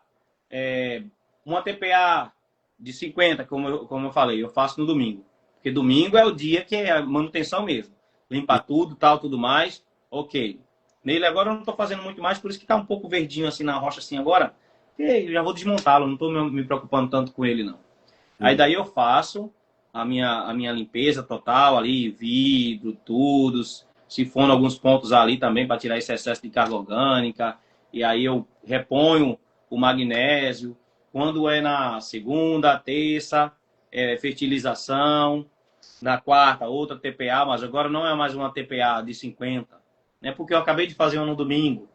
uma TPA de 50, como eu falei, eu faço no domingo. Porque domingo é o dia que é a manutenção mesmo. Limpa tudo, tal, tudo mais. Ok. Nele agora eu não estou fazendo muito mais, por isso que está um pouco verdinho assim na rocha assim agora. E eu já vou desmontá-lo, não estou me preocupando tanto com ele não. Aí daí eu faço a minha limpeza total ali, vidro, tudo, sifono alguns pontos ali também para tirar esse excesso de carga orgânica. E aí eu reponho o magnésio. Quando é na segunda, terça, fertilização. Na quarta, outra TPA, mas agora não é mais uma TPA de 50. Né? Porque eu acabei de fazer uma no domingo,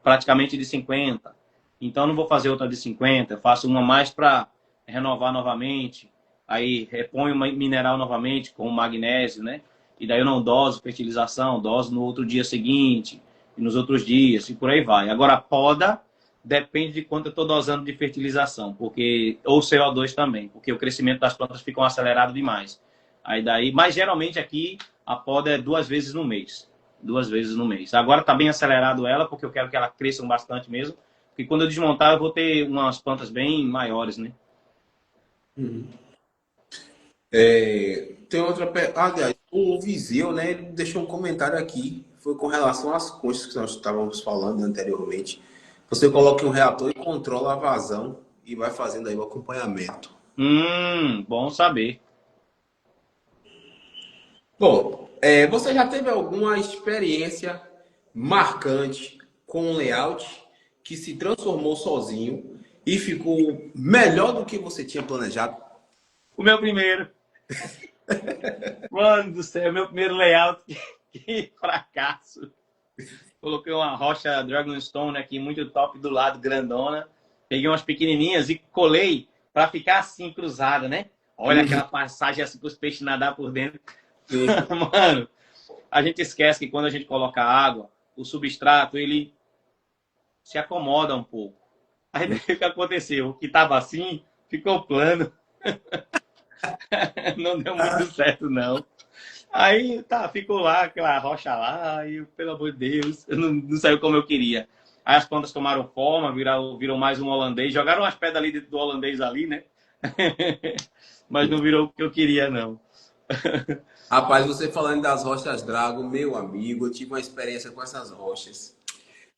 praticamente de 50. Então não vou fazer outra de 50, eu faço uma mais para renovar novamente. Aí reponho o mineral novamente com o magnésio, né? E daí eu não doso fertilização, doso no outro dia seguinte, e nos outros dias, e por aí vai. Agora a poda depende de quanto eu estou dosando de fertilização, porque ou CO2 também, porque o crescimento das plantas fica acelerado demais. Aí daí, mas geralmente aqui a poda é 2 vezes no mês. 2 vezes no mês. Agora está bem acelerado ela, porque eu quero que ela cresça bastante mesmo. Porque quando eu desmontar, eu vou ter umas plantas bem maiores, né? Tem outra pergunta. Aliás, o Viseu, né? Ele deixou um comentário aqui. Foi com relação às conchas que nós estávamos falando anteriormente. Você coloca um reator e controla a vazão e vai fazendo aí o acompanhamento. Bom saber. Bom, você já teve alguma experiência marcante com um layout que se transformou sozinho e ficou melhor do que você tinha planejado? O meu primeiro. Mano do céu, meu primeiro layout. Que fracasso. Coloquei uma rocha Dragonstone aqui, muito top do lado, grandona. Peguei umas pequenininhas e colei para ficar assim, cruzada, né? Olha aquela passagem assim para os peixes nadar por dentro. Mano, a gente esquece que quando a gente coloca água, o substrato, ele se acomoda um pouco. Aí o que aconteceu? O que tava assim, ficou plano. Não deu muito certo, não. Aí, ficou lá, aquela rocha lá, e pelo amor de Deus, não saiu como eu queria. Aí as plantas tomaram forma, viram mais um holandês, jogaram umas pedras ali dentro do holandês ali, né? Mas não virou o que eu queria, não. Rapaz, você falando das rochas Dragon, meu amigo, eu tive uma experiência com essas rochas.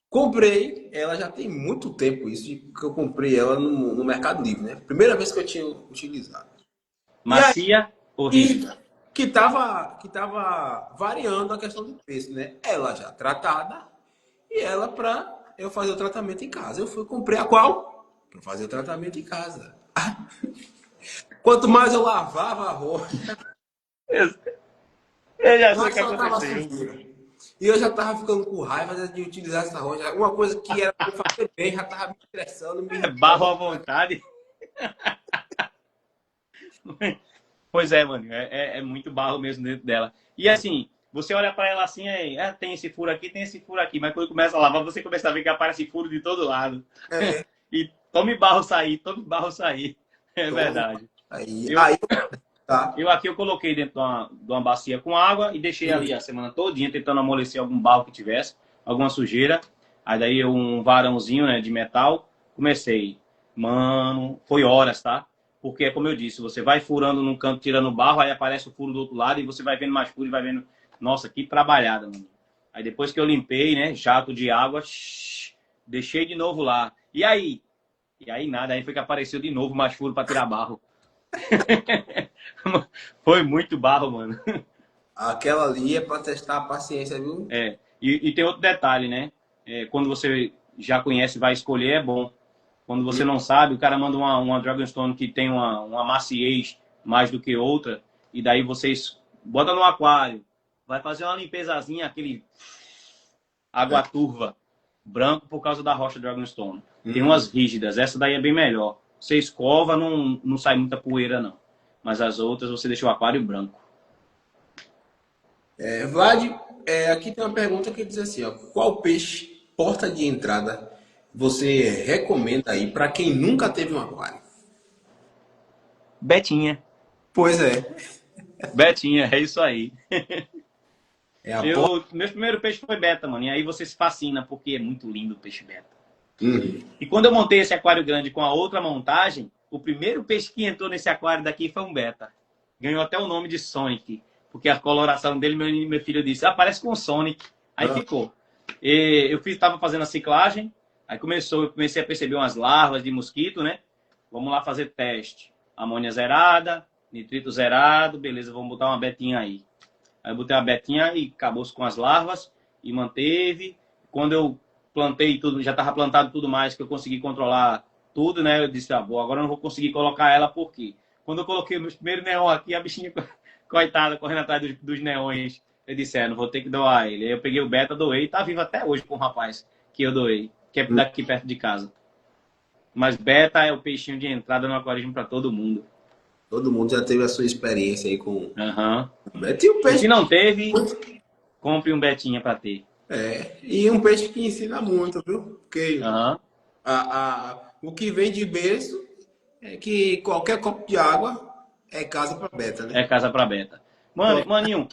Comprei, ela já tem muito tempo isso, que eu comprei ela no Mercado Livre, né? Primeira vez que eu tinha utilizado. Macia ou rígida? Que tava variando a questão do preço, né? Ela já tratada e ela para eu fazer o tratamento em casa. Eu comprei a qual? Para fazer o tratamento em casa. Quanto mais eu lavava a rocha, Eu já sei o mais que ela tava aconteceu. sujeira. E eu já tava ficando com raiva de utilizar essa rocha. Uma coisa que era para fazer bem, já tava me estressando. Barro à vontade. Pois é, mano. É muito barro mesmo dentro dela. E assim, você olha pra ela assim, tem esse furo aqui, tem esse furo aqui. Mas quando começa a lavar, você começa a ver que aparece furo de todo lado. E tome barro sair. É verdade. Eu aqui eu coloquei dentro de uma bacia com água e deixei ali a semana todinha tentando amolecer algum barro que tivesse, alguma sujeira. Aí daí um varãozinho, né, de metal, comecei. Mano, foi horas, tá? Porque é como eu disse, você vai furando num canto, tirando barro, aí aparece o furo do outro lado e você vai vendo mais furo e vai vendo... Nossa, que trabalhada, mano. Aí depois que eu limpei, né, jato de água, deixei de novo lá. E aí? E aí nada, aí foi que apareceu de novo mais furo para tirar barro. Foi muito barro, mano. Aquela ali é para testar a paciência, viu? E tem outro detalhe, né? Quando você já conhece e vai escolher, é bom. Quando você não sabe, o cara manda uma Dragonstone que tem uma maciez mais do que outra, e daí vocês botam no aquário, vai fazer uma limpezazinha, aquele água turva, branco por causa da rocha Dragonstone. Tem umas rígidas, essa daí é bem melhor. Você escova, não sai muita poeira, não. Mas as outras você deixa o aquário branco. Vlad, aqui tem uma pergunta que diz assim, ó, qual peixe, porta de entrada, você recomenda aí para quem nunca teve um aquário? Betinha. Pois é. Betinha, é isso aí. É a porta. Meu primeiro peixe foi beta, mano. E aí você se fascina, porque é muito lindo o peixe beta. Uhum. E quando eu montei esse aquário grande com a outra montagem, o primeiro peixe que entrou nesse aquário daqui foi um beta. Ganhou até o nome de Sonic, porque a coloração dele, meu filho disse, parece com o Sonic. Aí ficou. E eu estava fazendo a ciclagem, aí eu comecei a perceber umas larvas de mosquito, né? Vamos lá fazer teste. Amônia zerada, nitrito zerado, beleza, vamos botar uma betinha aí. Aí eu botei a betinha e acabou-se com as larvas e manteve. Quando eu plantei tudo, já estava plantado tudo mais, que eu consegui controlar tudo, né? Eu disse, boa, agora eu não vou conseguir colocar ela, por quê? Quando eu coloquei o meu primeiro neon aqui, a bichinha, coitada, correndo atrás dos neões, eu disse, não vou ter que doar ele. Aí eu peguei o beta, doei, e tá vivo até hoje com o rapaz que eu doei, que é daqui perto de casa. Mas beta é o peixinho de entrada no aquarismo para todo mundo. Todo mundo já teve a sua experiência aí com... Tem um peixe... Se não teve, compre um betinha para ter. E um peixe que ensina muito, viu? Porque o que vem de berço é que qualquer copo de água é casa para beta, né? É casa para beta. Maninho,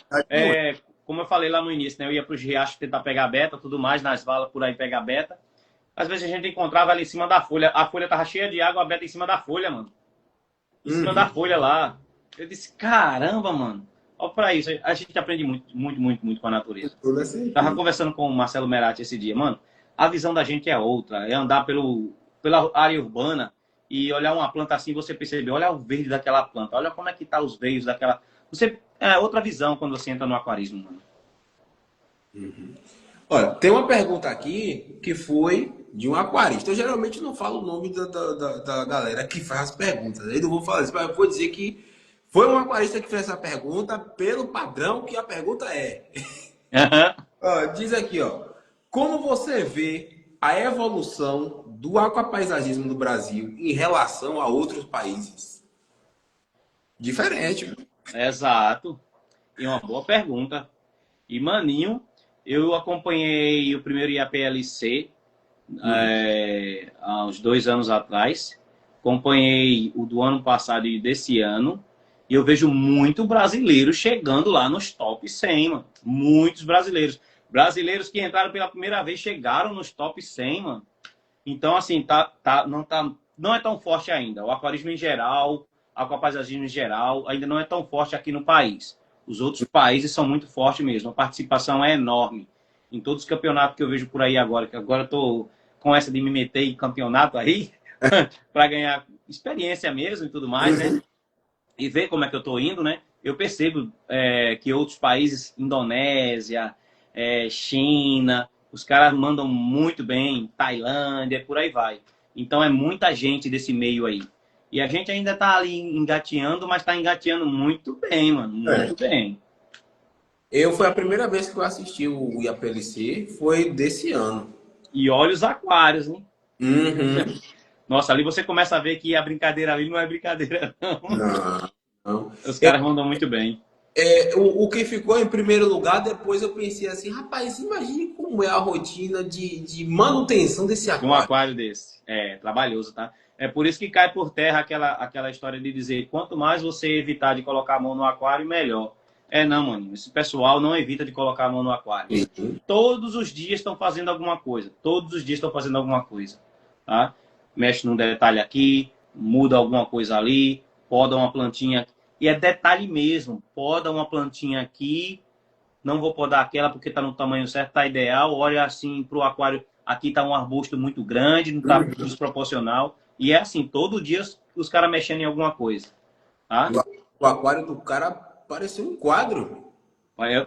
como eu falei lá no início, né? Eu ia para os riachos tentar pegar beta, tudo mais, nas valas por aí pegar beta. Às vezes a gente encontrava ela em cima da folha. A folha tava cheia de água, a beta em cima da folha, mano. Em cima da folha lá. Eu disse, caramba, mano. Olha pra isso. A gente aprende muito com a natureza. Tava conversando com o Marcelo Merati esse dia. Mano, a visão da gente é outra. É andar pela área urbana e olhar uma planta assim, você perceber, olha o verde daquela planta, olha como é que tá os veios daquela... outra visão quando você entra no aquarismo, mano. Olha, tem uma pergunta aqui que foi de um aquarista. Eu geralmente não falo o nome da galera que faz as perguntas. Eu não vou falar isso, mas eu vou dizer que foi um aquarista que fez essa pergunta pelo padrão que a pergunta é. Diz aqui, como você vê a evolução do aquapaisagismo no Brasil em relação a outros países? Diferente. Exato. E uma boa pergunta. E, maninho, eu acompanhei o primeiro IAPLC há uns 2 anos atrás. Acompanhei o do ano passado e desse ano. E eu vejo muito brasileiro chegando lá nos top 100, mano. Muitos brasileiros. Brasileiros que entraram pela primeira vez chegaram nos top 100, mano. Então, assim, não é tão forte ainda. O aquarismo em geral, o aquapaisagismo em geral, ainda não é tão forte aqui no país. Os outros países são muito fortes mesmo. A participação é enorme. Em todos os campeonatos que eu vejo por aí agora, que agora eu tô com essa de me meter em campeonato aí, para ganhar experiência mesmo e tudo mais, né? E ver como é que eu tô indo, né? Eu percebo que outros países, Indonésia, China, os caras mandam muito bem, Tailândia, por aí vai. Então é muita gente desse meio aí. E a gente ainda tá ali engateando, mas tá engateando muito bem, mano. Muito bem. Foi a primeira vez que eu assisti o IAPLC, foi desse ano. E olha os aquários, né? Nossa, ali você começa a ver que a brincadeira ali não é brincadeira, não. Os caras mandam muito bem. O que ficou em primeiro lugar, depois eu pensei assim, rapaz, imagine como é a rotina de manutenção desse aquário. Um aquário desse. Trabalhoso, tá? É por isso que cai por terra aquela história de dizer, quanto mais você evitar de colocar a mão no aquário, melhor. Não, mano. Esse pessoal não evita de colocar a mão no aquário. Todos os dias estão fazendo alguma coisa. Todos os dias estão fazendo alguma coisa. Tá? Mexe num detalhe aqui, muda alguma coisa ali, poda uma plantinha. E é detalhe mesmo. Poda uma plantinha aqui, não vou podar aquela porque está no tamanho certo, está ideal. Olha assim para o aquário, aqui está um arbusto muito grande, não está desproporcional. E é assim, todo dia os caras mexendo em alguma coisa. Tá? O aquário do cara parece um quadro.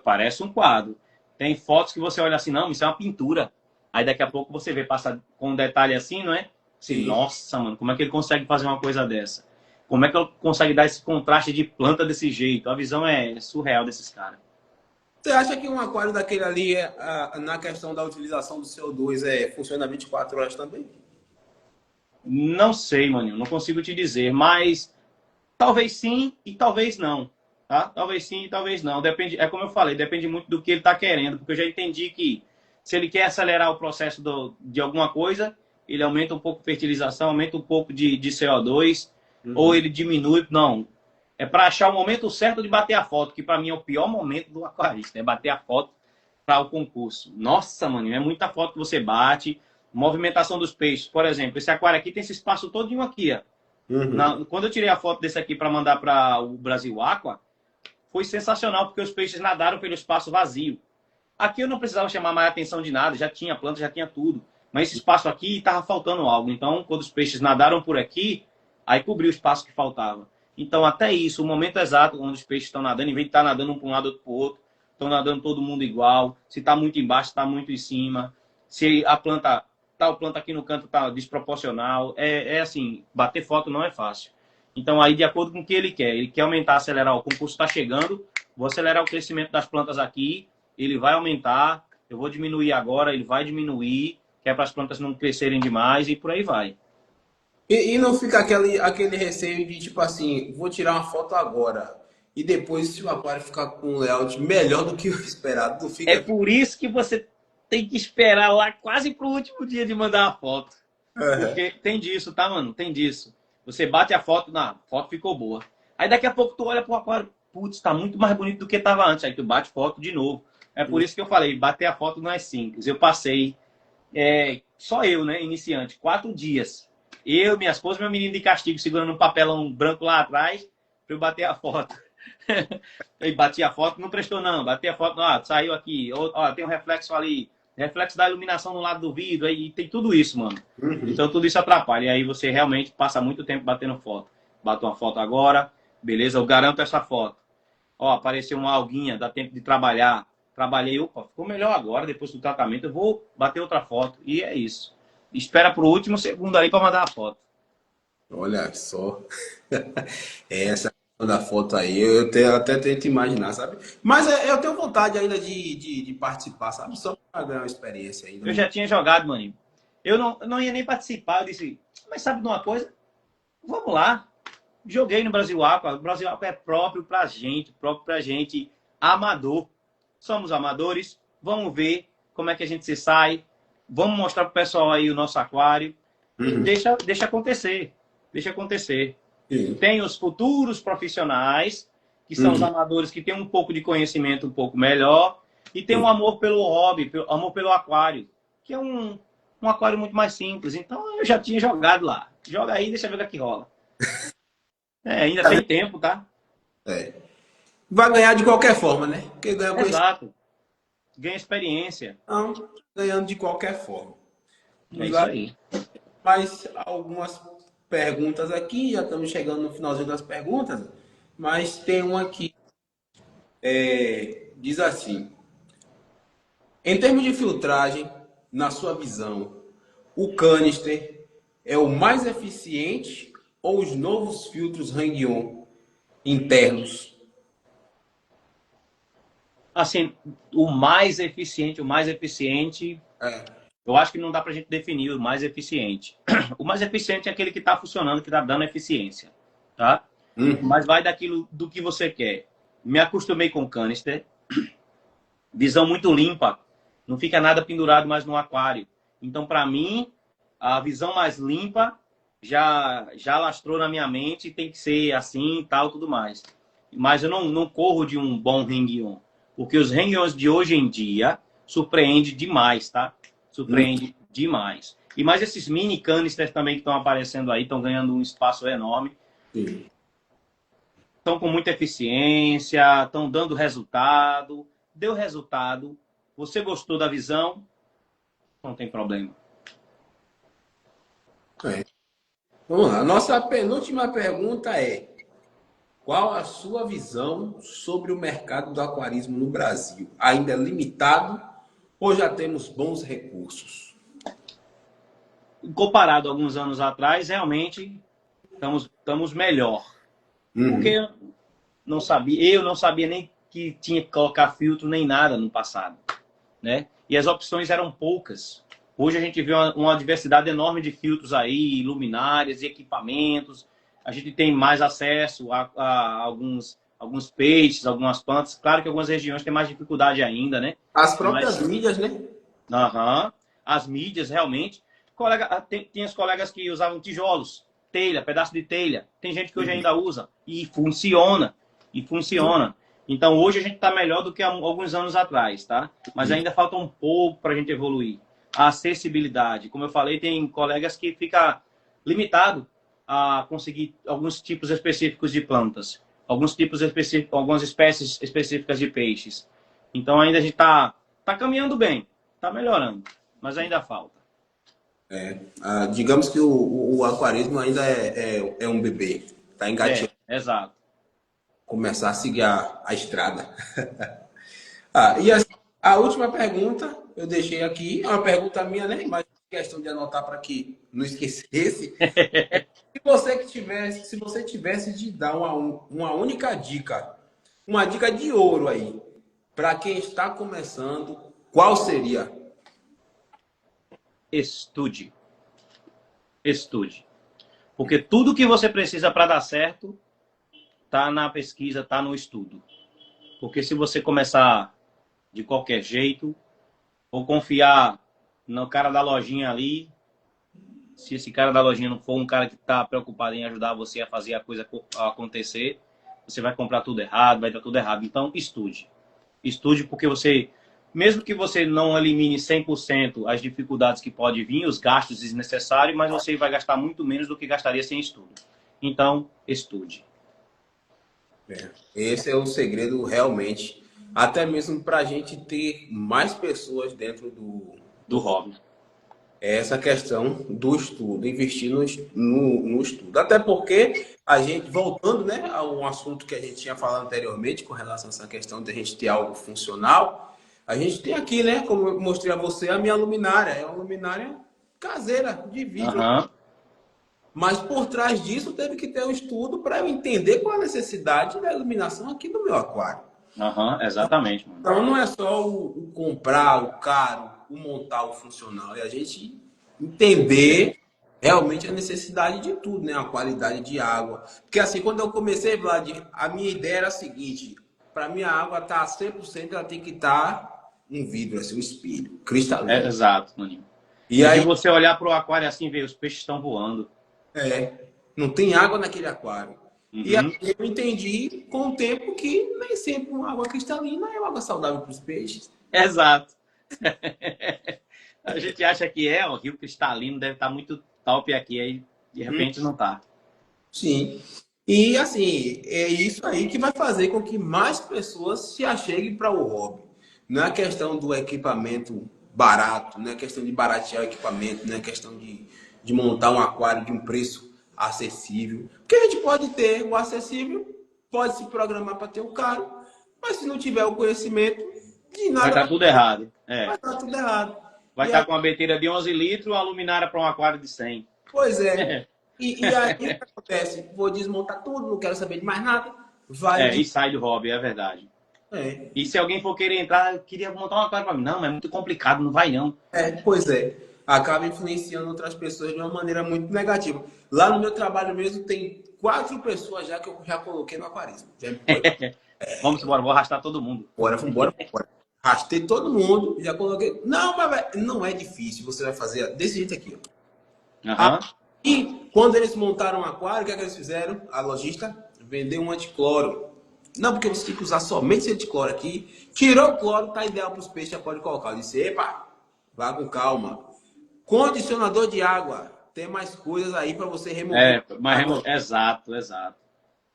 Parece um quadro. Tem fotos que você olha assim, não, isso é uma pintura. Aí daqui a pouco você vê, passa com um detalhe assim, não é? Assim, Sim. nossa, mano, como é que ele consegue fazer uma coisa dessa? Como é que ele consegue dar esse contraste de planta desse jeito? A visão é surreal desses caras. Você acha que um aquário daquele ali, na questão da utilização do CO2, funciona 24 horas também? Não sei, mano, não consigo te dizer, mas talvez sim e talvez não, tá? Talvez sim e talvez não. Depende, é como eu falei, depende muito do que ele está querendo, porque eu já entendi que se ele quer acelerar o processo de alguma coisa, ele aumenta um pouco a fertilização, aumenta um pouco de CO2, ou ele diminui. Não, é para achar o momento certo de bater a foto, que para mim é o pior momento do aquarista, é bater a foto para o concurso. Nossa, mano, é muita foto que você bate, movimentação dos peixes. Por exemplo, esse aquário aqui tem esse espaço todinho aqui, ó. Quando eu tirei a foto desse aqui para mandar para o Brasil Aqua, foi sensacional, porque os peixes nadaram pelo espaço vazio. Aqui eu não precisava chamar mais atenção de nada, já tinha planta, já tinha tudo. Mas esse espaço aqui estava faltando algo. Então, quando os peixes nadaram por aqui, aí cobriu o espaço que faltava. Então, até isso, o momento exato onde os peixes estão nadando, em vez de estar nadando um para um lado, outro para o outro, estão nadando todo mundo igual. Se está muito embaixo, está muito em cima. Se a planta, tal planta aqui no canto está desproporcional. É assim, bater foto não é fácil. Então, aí, de acordo com o que ele quer aumentar, acelerar, o concurso está chegando, vou acelerar o crescimento das plantas aqui, ele vai aumentar, eu vou diminuir agora, ele vai diminuir, que é para as plantas não crescerem demais e por aí vai. E não fica aquele receio de, tipo assim, vou tirar uma foto agora. E depois, se o aquário ficar com um layout melhor do que o esperado, não É fica. por isso que você tem que esperar lá quase pro último dia de mandar a foto. Uhum. Porque tem disso, tá, mano? Tem disso. Você bate a foto, a foto ficou boa. Aí daqui a pouco tu olha pro aquário, putz, tá muito mais bonito do que tava antes. Aí tu bate foto de novo. É por isso que eu falei, bater a foto não é simples. Eu passei, só eu, né, iniciante, 4 dias. Eu, minha esposa e meu menino de castigo segurando um papelão branco lá atrás pra eu bater a foto. Aí bati a foto, não prestou não. Bati a foto, saiu aqui. Ó, tem um reflexo ali. Reflexo da iluminação no lado do vidro. Aí tem tudo isso, mano. Então tudo isso atrapalha. E aí você realmente passa muito tempo batendo foto. Bato uma foto agora. Beleza, eu garanto essa foto. Ó, apareceu uma alguinha, dá tempo de trabalhar. Trabalhei, opa, ficou melhor agora, depois do tratamento. Eu vou bater outra foto. E é isso. Espera pro último segundo aí para mandar a foto. Olha só. Essa da foto aí, até tento imaginar, sabe? Mas eu tenho vontade ainda de participar, sabe? Só para ganhar uma experiência Eu ainda. já tinha jogado, maninho. Eu não ia nem participar. Eu disse, mas sabe de uma coisa? Vamos lá. Joguei no Brasil Aqua. O Brasil Aqua é próprio pra gente amador. Somos amadores. Vamos ver como é que a gente se sai. Vamos mostrar pro pessoal aí o nosso aquário. E deixa acontecer. Deixa acontecer. Sim. Tem os futuros profissionais, que são os amadores que têm um pouco de conhecimento um pouco melhor. E tem um amor pelo hobby, amor pelo aquário, que é um aquário muito mais simples. Então eu já tinha jogado lá. Joga aí, deixa eu ver o que rola. Ainda tem tempo, tá? Vai ganhar de qualquer forma, né? Porque ganha conhecimento. Exato. Ganha experiência. Não, ganhando de qualquer forma. É isso aí. Mais algumas perguntas aqui, já estamos chegando no finalzinho das perguntas, mas tem uma aqui. Diz assim: em termos de filtragem, na sua visão, o canister é o mais eficiente ou os novos filtros Hang-On internos? Assim, o mais eficiente, eu acho que não dá pra gente definir o mais eficiente. O mais eficiente é aquele que está funcionando, que está dando eficiência, tá? Mas vai daquilo do que você quer. Me acostumei com o canister, visão muito limpa, não fica nada pendurado mais no aquário. Então, para mim, a visão mais limpa já lastrou na minha mente, tem que ser assim e tal, tudo mais. Mas eu não corro de um bom Hang-On, porque os Hang-Ons de hoje em dia surpreende demais, tá? Surpreende demais. E mais esses mini canisters também que estão aparecendo aí, estão ganhando um espaço enorme. Estão com muita eficiência, estão dando resultado. Deu resultado. Você gostou da visão? Não tem problema. Vamos lá. Nossa penúltima pergunta é: qual a sua visão sobre o mercado do aquarismo no Brasil? Ainda é limitado ou já temos bons recursos? comparado a alguns anos atrás, realmente estamos melhor. Porque eu não sabia nem que tinha que colocar filtro nem nada no passado, né? E as opções eram poucas. Hoje a gente vê uma diversidade enorme de filtros aí, luminárias e equipamentos. A gente tem mais acesso a alguns peixes, algumas plantas. Claro que algumas regiões têm mais dificuldade ainda, né? As próprias mídias, né? Aham. As mídias, realmente. Tem os colegas que usavam tijolos, telha, pedaço de telha. Tem gente que hoje ainda usa. E funciona. E funciona. Então, hoje a gente está melhor do que há alguns anos atrás, tá? Mas ainda falta um pouco para a gente evoluir. A acessibilidade. Como eu falei, tem colegas que ficam limitados a conseguir alguns tipos específicos de plantas. Alguns tipos específicos, algumas espécies específicas de peixes. Então, ainda a gente tá caminhando bem. Tá melhorando. Mas ainda falta. Digamos que o aquarismo ainda é um bebê. Tá engatinhando. Exato. Começar a seguir a estrada. E a última pergunta eu deixei aqui, é uma pergunta minha, né? Mas questão de anotar para que não esquecesse. Se você tivesse de dar uma única dica, uma dica de ouro aí, para quem está começando, qual seria? Estude. Estude. Porque tudo que você precisa para dar certo tá na pesquisa, tá no estudo. Porque se você começar de qualquer jeito, ou confiar no cara da lojinha ali, se esse cara da lojinha não for um cara que está preocupado em ajudar você a fazer a coisa acontecer, você vai comprar tudo errado, vai dar tudo errado. Então, estude. Estude porque você, mesmo que você não elimine 100% as dificuldades que pode vir, os gastos desnecessários, mas você vai gastar muito menos do que gastaria sem estudo. Então, estude. Esse é o segredo realmente, até mesmo para a gente ter mais pessoas dentro do hobby. Essa questão do estudo, investir no estudo. Até porque a gente, voltando, né, a um assunto que a gente tinha falado anteriormente com relação a essa questão de a gente ter algo funcional, a gente tem aqui, né, como eu mostrei a você, a minha luminária. É uma luminária caseira, de vidro. Mas por trás disso teve que ter um estudo para eu entender qual a necessidade da iluminação aqui no meu aquário. Exatamente. Mano. Então não é só o comprar, o caro, o montar, o funcional. É a gente entender realmente a necessidade de tudo, né? A qualidade de água. Porque assim, quando eu comecei, Vlad, a minha ideia era a seguinte: para minha água estar 100%, ela tem que estar um vidro, assim, um espelho, cristalino. Exato, Maninho. E aí de você olhar para o aquário assim e ver os peixes estão voando. Não tem água naquele aquário. E aí eu entendi com o tempo que nem sempre uma água cristalina é uma água saudável para os peixes. Exato. A gente acha que o rio cristalino deve estar muito top aqui, aí de repente não está. Sim. E assim, é isso aí que vai fazer com que mais pessoas se acheguem para o hobby. Não é questão do equipamento barato, não é questão de baratear o equipamento, não é questão de montar um aquário de um preço acessível. Porque a gente pode ter o acessível, pode se programar para ter o caro, mas se não tiver o conhecimento, de nada vai estar tudo errado. Vai estar tudo errado. Vai estar com uma beteira de 11 litros, a luminária para um aquário de 100. Pois é. E aí o que acontece? Vou desmontar tudo, não quero saber de mais nada. E sai do hobby, é verdade. E se alguém for querer entrar, eu queria montar um aquário para mim. Não, é muito complicado, não vai não. Pois é. Acaba influenciando outras pessoas de uma maneira muito negativa. Lá no meu trabalho mesmo tem 4 pessoas já que eu já coloquei no aquarismo. Vamos embora, vou arrastar todo mundo. Bora. Arrastei todo mundo, já coloquei. Não, mas não é difícil. Você vai fazer desse jeito aqui. E quando eles montaram o aquário, o que é que eles fizeram? A lojista vendeu um anticloro. Não, porque você tem que usar somente esse anticloro aqui. Tirou o cloro, tá ideal para os peixes, já pode colocar. Eu disse, epa, vá com calma. Condicionador de água. Tem mais coisas aí para você remover. Exato.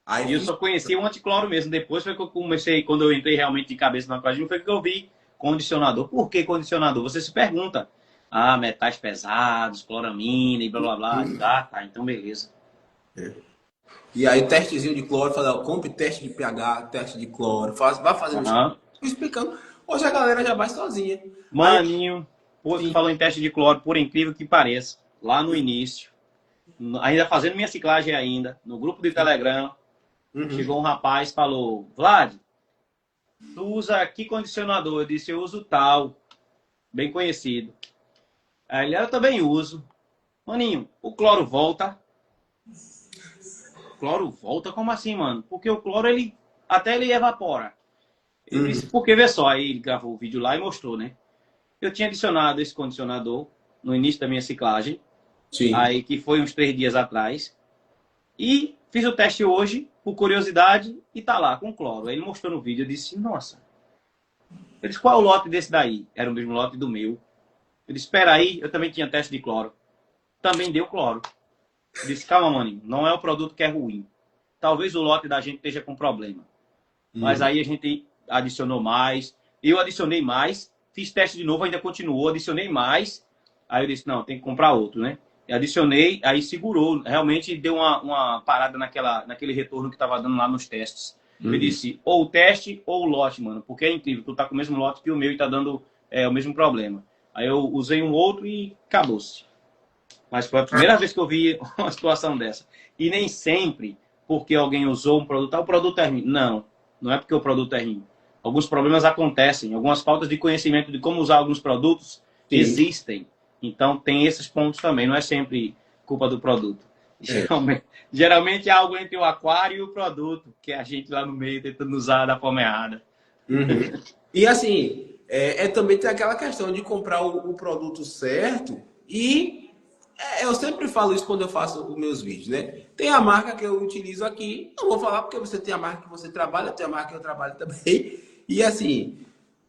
Aí eu só conheci o anticloro mesmo. Depois foi que eu comecei, quando eu entrei realmente de cabeça no aquarismo, foi que eu vi condicionador. Por que condicionador? Você se pergunta. Metais pesados, cloramina e blá blá blá. Tá, então beleza. E aí, testezinho de cloro, compre teste de pH, teste de cloro, vai fazendo explicando. Hoje a galera já vai sozinha. Maninho, você falou em teste de cloro, por incrível que pareça. lá no início, ainda fazendo minha ciclagem ainda, no grupo de Telegram, chegou um rapaz e falou, Vlad, tu usa que condicionador? Eu disse, eu uso tal, bem conhecido. Aí ele, eu também uso. Maninho, o cloro volta? Cloro volta? Como assim, mano? Porque o cloro, até ele evapora. Ele disse, porque vê só, aí ele gravou o vídeo lá e mostrou, né? Eu tinha adicionado esse condicionador no início da minha ciclagem, Sim. aí que foi uns 3 dias atrás, e fiz o teste hoje, por curiosidade, e tá lá, com cloro. Aí ele mostrou no vídeo, eu disse, nossa. Eu disse, qual é o lote desse daí? Era o mesmo lote do meu. Eu disse, espera aí, eu também tinha teste de cloro. Também deu cloro. Eu disse, calma, maninho, não é o produto que é ruim. Talvez o lote da gente esteja com problema. Mas aí a gente adicionou mais. Eu adicionei mais, fiz teste de novo, ainda continuou, adicionei mais. Aí eu disse, não, tem que comprar outro, né? Eu adicionei, aí segurou. Realmente deu uma parada naquele retorno que estava dando lá nos testes. Eu disse, ou o teste ou o lote, mano. Porque é incrível, tu tá com o mesmo lote que o meu e tá dando o mesmo problema. Aí eu usei um outro e acabou-se. Mas foi a primeira vez que eu vi uma situação dessa. E nem sempre, porque alguém usou um produto, o produto é ruim. Não, não é porque o produto é ruim. Alguns problemas acontecem, algumas faltas de conhecimento de como usar alguns produtos existem. Então tem esses pontos também, não é sempre culpa do produto. Geralmente é algo entre o aquário e o produto, que é a gente lá no meio tentando usar da forma errada. E assim, também tem aquela questão de comprar o produto certo e eu sempre falo isso quando eu faço os meus vídeos, né? Tem a marca que eu utilizo aqui, não vou falar porque você tem a marca que você trabalha, tem a marca que eu trabalho também. E assim,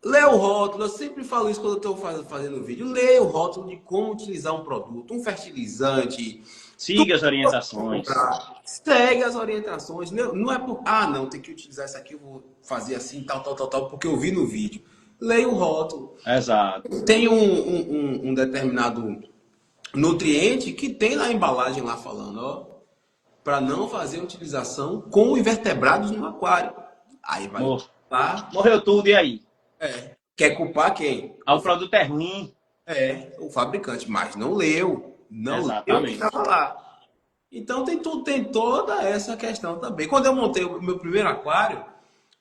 leia o rótulo, eu sempre falo isso quando eu estou fazendo vídeo, leia o rótulo de como utilizar um produto, um fertilizante. Siga as orientações. Segue as orientações. Não é por, não, tem que utilizar isso aqui, eu vou fazer assim, tal, porque eu vi no vídeo. Leia o rótulo. Exato. Tem um determinado nutriente que tem na embalagem lá falando, ó, para não fazer utilização com invertebrados no aquário. Aí vai lá. Morreu tudo, e aí? Quer culpar quem? O produto é ruim. O fabricante, mas não leu. Não leu o que estava lá. Então tem toda essa questão também. Quando eu montei o meu primeiro aquário,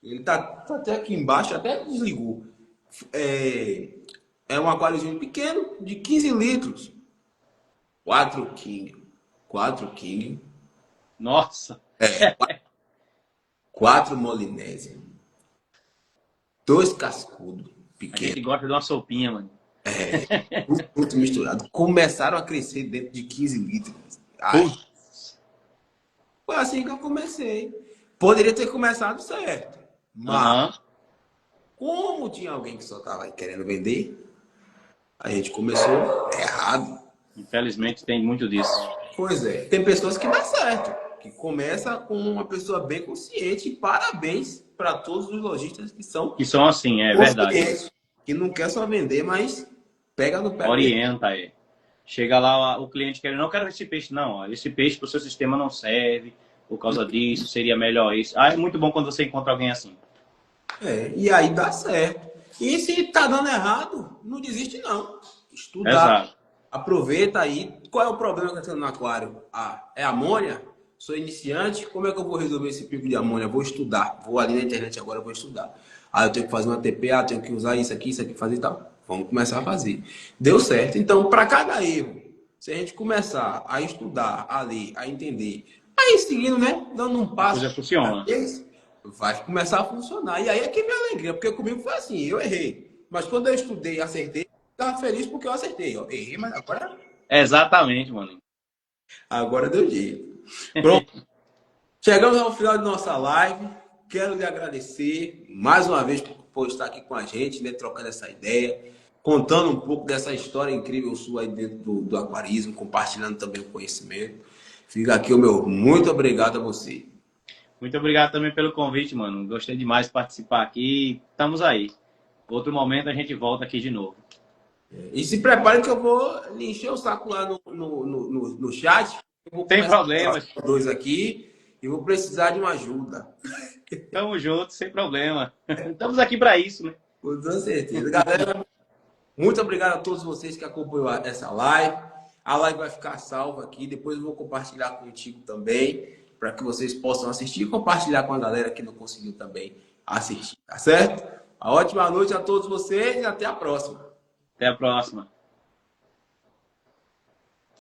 ele tá até aqui embaixo, até desligou. É um aquáriozinho pequeno, de 15 litros. 4 King. Nossa! 4 Molinésia. 2 cascudo. Pequeno. A gente gosta de uma sopinha, mano. Tudo misturado. Começaram a crescer dentro de 15 litros. Foi assim que eu comecei. Poderia ter começado certo. Mas, como tinha alguém que só estava querendo vender, a gente começou errado. Infelizmente tem muito disso. Pois é. Tem pessoas que dá certo. Que começa com uma pessoa bem consciente. E parabéns para todos os lojistas que são assim, é verdade. Que não quer só vender, mas pega no pé. Orienta aí. Chega lá o cliente quer, não quero esse peixe, não. Ó, esse peixe para o seu sistema não serve. Por causa disso, seria melhor isso. É muito bom quando você encontra alguém assim. E aí dá certo. E se tá dando errado, não desiste não. Estudar. Exato. Aproveita aí. Qual é o problema que está tendo no aquário? É amônia? Sou iniciante, como é que eu vou resolver esse pico de amônia? Vou estudar. Vou ali na internet agora, vou estudar. Eu tenho que fazer uma TPA, tenho que usar isso aqui, fazer e tal. Vamos começar a fazer. Deu certo. Então, para cada erro, se a gente começar a estudar, a ler, a entender, aí seguindo, né? Dando um passo. Já funciona. Vai começar a funcionar. E aí é que vem a alegria, porque comigo foi assim, eu errei. Mas quando eu estudei e acertei, estava feliz porque eu acertei. Eu errei, mas agora... Exatamente, mano. Agora deu jeito. Pronto. Chegamos ao final de nossa live. Quero lhe agradecer mais uma vez por estar aqui com a gente, né? Trocando essa ideia, contando um pouco dessa história incrível sua aí dentro do aquarismo, compartilhando também o conhecimento. Fica aqui o meu muito obrigado a você. Muito obrigado também pelo convite, mano. Gostei demais de participar aqui. Estamos aí. Outro momento a gente volta aqui de novo. E se prepare que eu vou lhe encher o saco lá no chat. Sem problema. Dois aqui e vou precisar de uma ajuda. Tamo junto, sem problema. Estamos aqui para isso, né? Com toda certeza. Galera, muito obrigado a todos vocês que acompanham essa live. A live vai ficar salva aqui, depois eu vou compartilhar contigo também, para que vocês possam assistir e compartilhar com a galera que não conseguiu também assistir, tá certo? Uma ótima noite a todos vocês e até a próxima. Até a próxima.